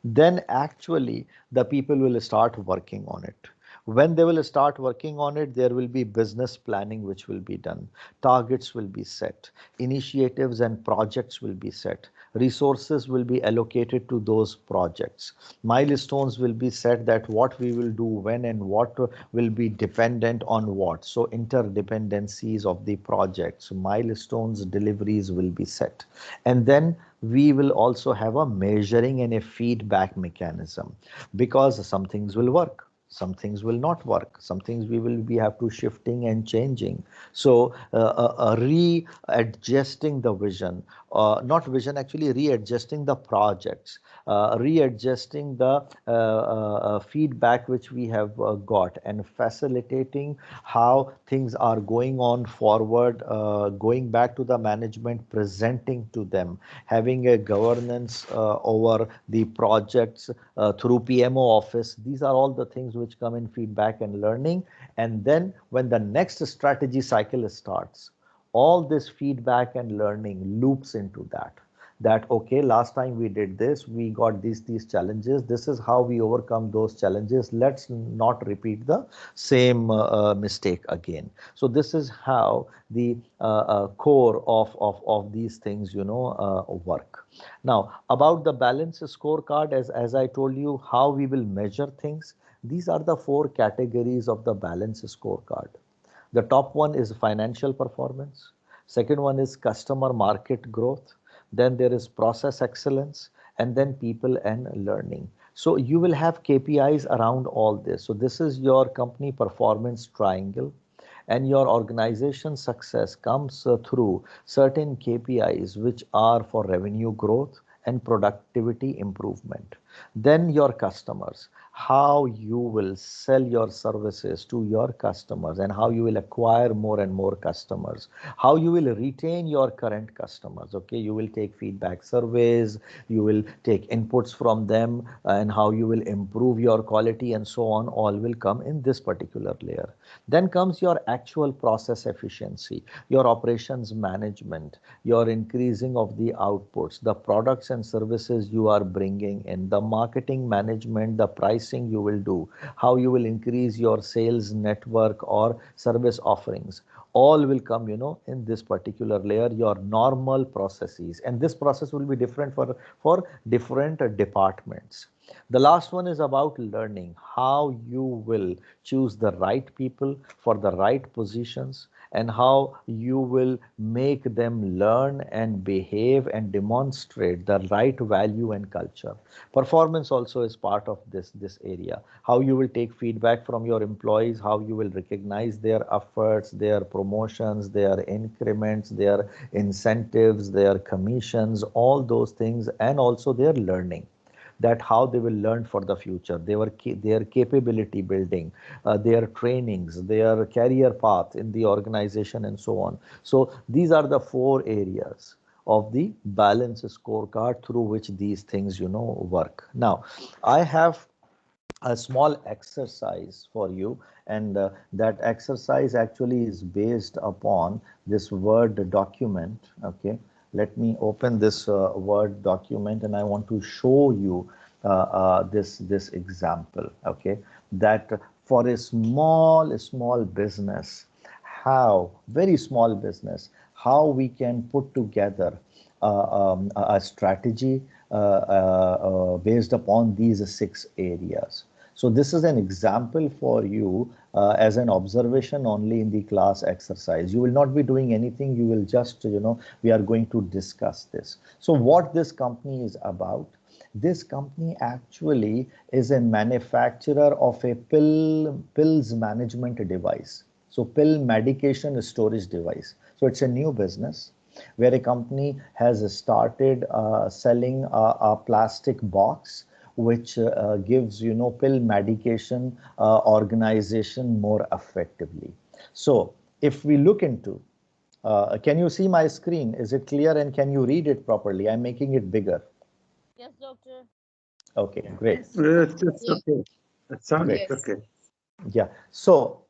Then actually the people will start working on it. When they will start working on it, there will be business planning which will be done. Targets will be set. Initiatives and projects will be set. Resources will be allocated to those projects. Milestones will be set, that what we will do when and what will be dependent on what. So interdependencies of the projects, milestones, deliveries will be set. And then we will also have a measuring and a feedback mechanism, because some things will work, some things will not work, some things we will be have to shifting and changing. So readjusting the vision, not vision, actually readjusting the projects, readjusting the feedback which we have got, and facilitating how things are going on forward, going back to the management, presenting to them, having a governance over the projects through PMO office. These are all the things which come in feedback and learning. And then when the next strategy cycle starts, all this feedback and learning loops into that okay, last time we did this, we got these challenges, this is how we overcome those challenges, let's not repeat the same mistake again. So this is how the core of these things work. Now about the balance scorecard, as I told you, how we will measure things, these are the 4 categories of the balance scorecard. The top one is financial performance. Second one is customer market growth. Then there is process excellence, and then people and learning. So you will have KPIs around all this. So this is your company performance triangle, and your organization success comes through certain KPIs which are for revenue growth and productivity improvement. Then your customers, how you will sell your services to your customers and how you will acquire more and more customers, how you will retain your current customers. Okay, you will take feedback surveys, you will take inputs from them, and how you will improve your quality and so on, all will come in this particular layer. Then comes your actual process efficiency, your operations management, your increasing of the outputs, the products and services you are bringing in, the marketing management, the pricing you will do, how you will increase your sales network or service offerings. All will come, in this particular layer, your normal processes. And this process will be different for different departments. The last one is about learning, how you will choose the right people for the right positions and how you will make them learn and behave and demonstrate the right value and culture. Performance also is part of this area. How you will take feedback from your employees, how you will recognize their efforts, their promotions, their increments, their incentives, their commissions, all those things, and also their learning, that how they will learn for the future, their capability building, their trainings, their career path in the organization, and so on. So these are the 4 areas of the balance scorecard through which these things, work. Now, I have a small exercise for you, and that exercise actually is based upon this Word document. Okay, let me open this Word document, and I want to show you this example. Okay, that for a small business, how very small business, how we can put together a strategy based upon these 6 areas. So this is an example for you as an observation only in the class exercise. You will not be doing anything. You will just, we are going to discuss this. So what this company is about, this company actually is a manufacturer of a pills management device. So pill medication storage device. So it's a new business where a company has started selling a plastic box which gives, pill medication organization more effectively. So if we look into, can you see my screen? Is it clear, and can you read it properly? I'm making it bigger. Yes, doctor. Okay, great. It's okay. It sounds Great. okay. Yeah. So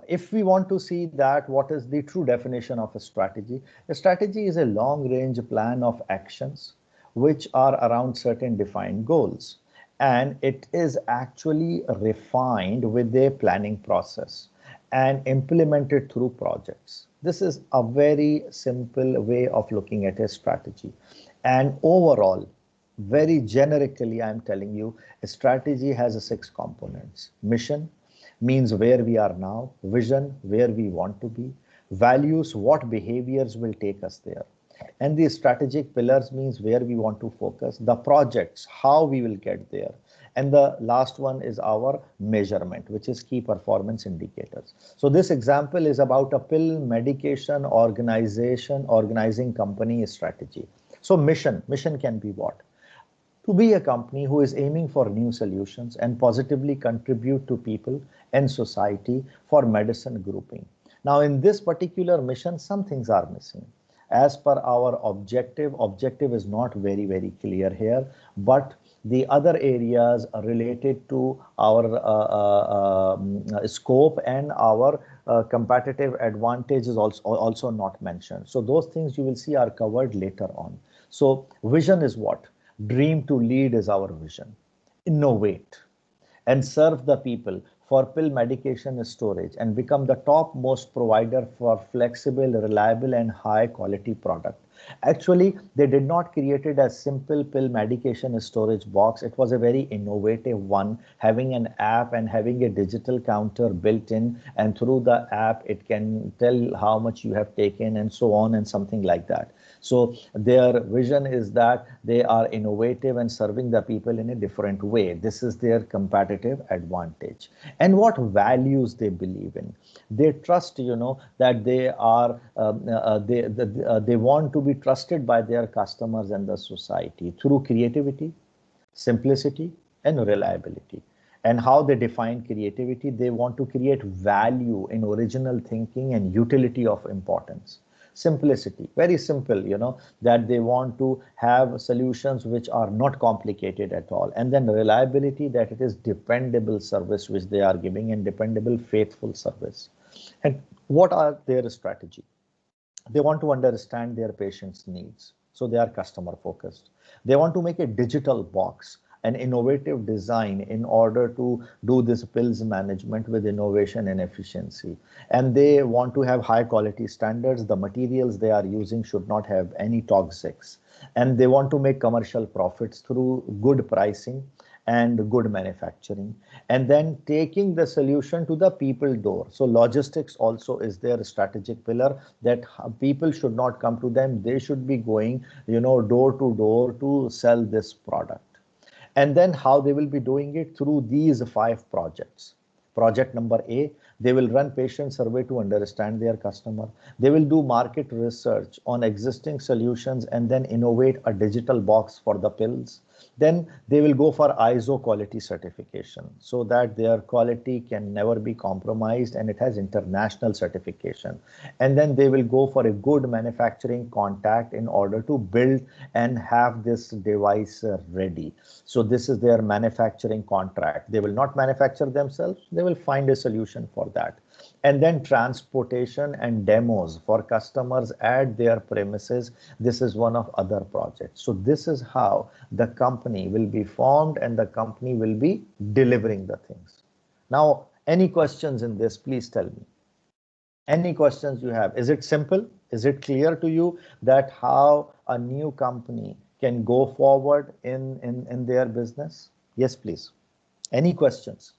if we want to see that, what is the true definition of a strategy? A strategy is a long-range plan of actions which are around certain defined goals. And it is actually refined with a planning process and implemented through projects. This is a very simple way of looking at a strategy. And overall, very generically, I'm telling you, a strategy has 6 components. Mission means where we are now, vision, where we want to be, values, what behaviors will take us there. And the strategic pillars means where we want to focus, the projects, how we will get there. And the last one is our measurement, which is key performance indicators. So this example is about a pill medication organizing company strategy. So mission can be what? To be a company who is aiming for new solutions and positively contribute to people and society for medicine grouping. Now, in this particular mission, some things are missing. As per our objective is not very clear here, but the other areas related to our scope and our competitive advantage is also not mentioned. So those things you will see are covered later on. So vision is what? Dream to lead is our vision. Innovate and serve the people for pill medication storage and become the topmost provider for flexible, reliable, and high quality product. Actually, they did not create it as simple pill medication storage box. It was a very innovative one, having an app and having a digital counter built in, and through the app it can tell how much you have taken and so on and something like that. So their vision is that they are innovative and serving the people in a different way. This is their competitive advantage. And what values they believe in. They trust, that they are, they want to be trusted by their customers and the society through creativity, simplicity, and reliability. And how they define creativity, they want to create value in original thinking and utility of importance. Simplicity, very simple, that they want to have solutions which are not complicated at all. And then reliability, that it is dependable service which they are giving, and dependable, faithful service. And what are their strategy? They want to understand their patients' needs. So they are customer focused. They want to make a digital box, an innovative design in order to do this pills management with innovation and efficiency. And they want to have high quality standards. The materials they are using should not have any toxics. And they want to make commercial profits through good pricing and good manufacturing, and then taking the solution to the people door. So logistics also is their strategic pillar, that people should not come to them, they should be going, door to door to sell this product. And then how they will be doing it through these 5 projects. Project number A, they will run patient survey to understand their customer. They will do market research on existing solutions and then innovate a digital box for the pills. Then they will go for ISO quality certification so that their quality can never be compromised and it has international certification. And then they will go for a good manufacturing contact in order to build and have this device ready. So this is their manufacturing contract. They will not manufacture themselves. They will find a solution for that. And then transportation and demos for customers at their premises. This is one of other projects. So this is how the company will be formed and the company will be delivering the things. Now, any questions in this, please tell me. Any questions you have? Is it simple? Is it clear to you that how a new company can go forward in their business? Yes, please. Any questions?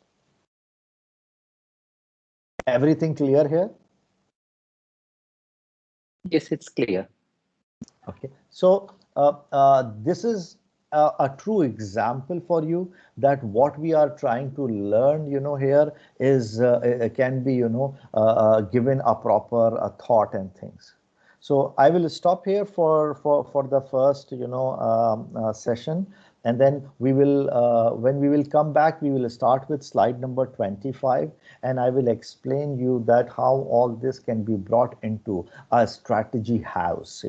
Everything clear here? Yes, it's clear. Okay, so this is a true example for you that what we are trying to learn, here is can be, given a proper thought and things. So I will stop here for the first, session. And then we will, when we will come back, we will start with slide number 25, and I will explain you that how all this can be brought into a strategy house,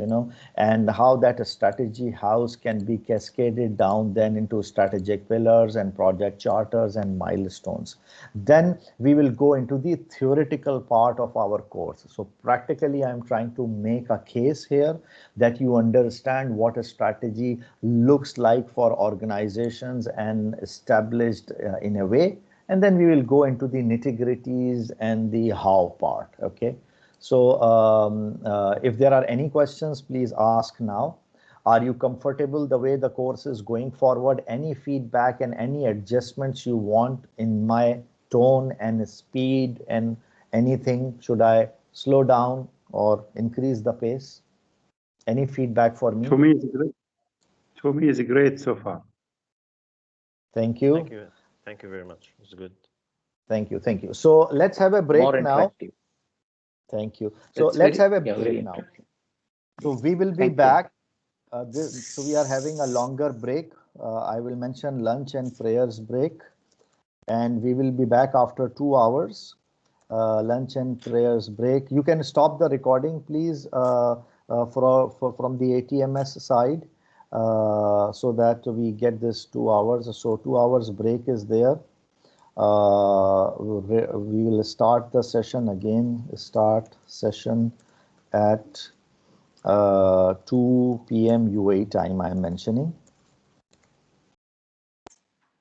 and how that strategy house can be cascaded down then into strategic pillars and project charters and milestones. Then we will go into the theoretical part of our course. So practically, I'm trying to make a case here that you understand what a strategy looks like for organizations and established in a way. And then we will go into the nitty-gritties and the how part. Okay. So if there are any questions, please ask now. Are you comfortable the way the course is going forward? Any feedback and any adjustments you want in my tone and speed and anything? Should I slow down or increase the pace? Any feedback for me? For me, it's great. For me, it's great so far. Thank you. Thank you. Thank you very much. It's good. Thank you. Thank you. So let's have a break More now. interactive. Thank you. So It's let's very, have a yeah, very break now. interesting. So we will be Thank you. back. So we are having a longer break. I will mention lunch and prayers break, and we will be back after 2 hours. Lunch and prayers break. You can stop the recording, please, from the ATMS side, so that we get this 2 hours. So 2 hours break is there. We will start the session again. Start session at 2 p.m. UAE time, I am mentioning.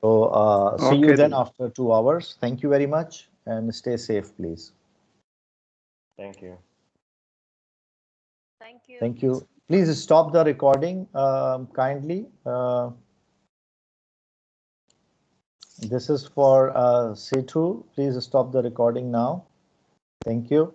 So see you then after 2 hours. Thank you very much and stay safe, please. Thank you. Thank you. Thank you. Please stop the recording kindly. This is for C2. Please stop the recording now. Thank you.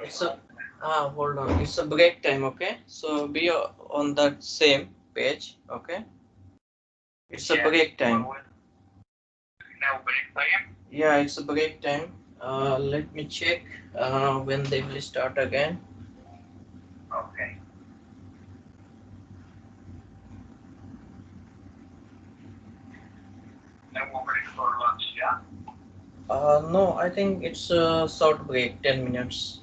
It's a hold on. It's a break time. Okay, so be on that same page. Okay, it's a break time. Now break time. Yeah, it's a break time. Let me check when they will start again. Okay. Then we'll break for lunch. Yeah. No, I think it's a short break, 10 minutes.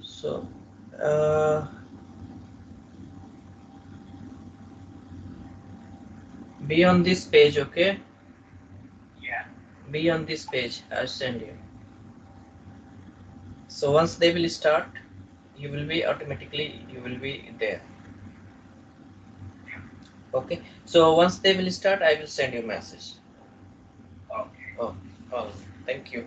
So, be on this page, okay? Yeah. Be on this page. I'll send you. So once they will start, you will be there. Okay. So once they will start, I will send you a message. Okay. Oh, thank you.